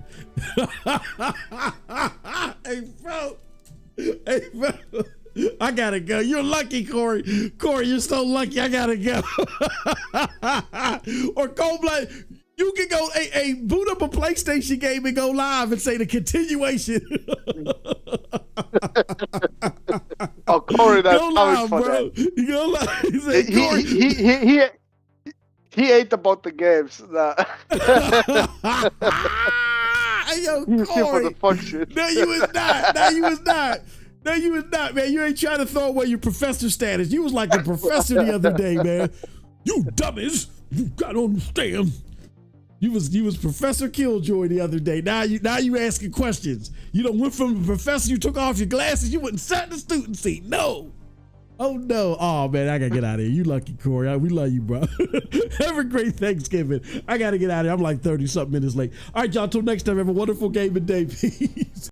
Hey, bro. I gotta go. You're lucky, Corey. Corey, you're so lucky. I gotta go. Or Cold Blood, you can go, hey, boot up a PlayStation game and go live and say the continuation. Oh, Corey, that's go live, bro. You go live. He ate about the games. Hey, yo, Corey. For the function. No, you was not. No, you was not. No, you was not, man. You ain't trying to throw away your professor status. You was like the professor the other day, man. You dummies. You gotta understand. You was Professor Killjoy the other day. Now you asking questions. You done went from the professor, you took off your glasses, you wouldn't sat in the student seat. No. Oh no. Oh man, I gotta get out of here. You lucky, Corey. We love you, bro. Have a great Thanksgiving. I gotta get out of here. I'm like 30 something minutes late. All right, y'all, till next time, have a wonderful gaming day. Peace.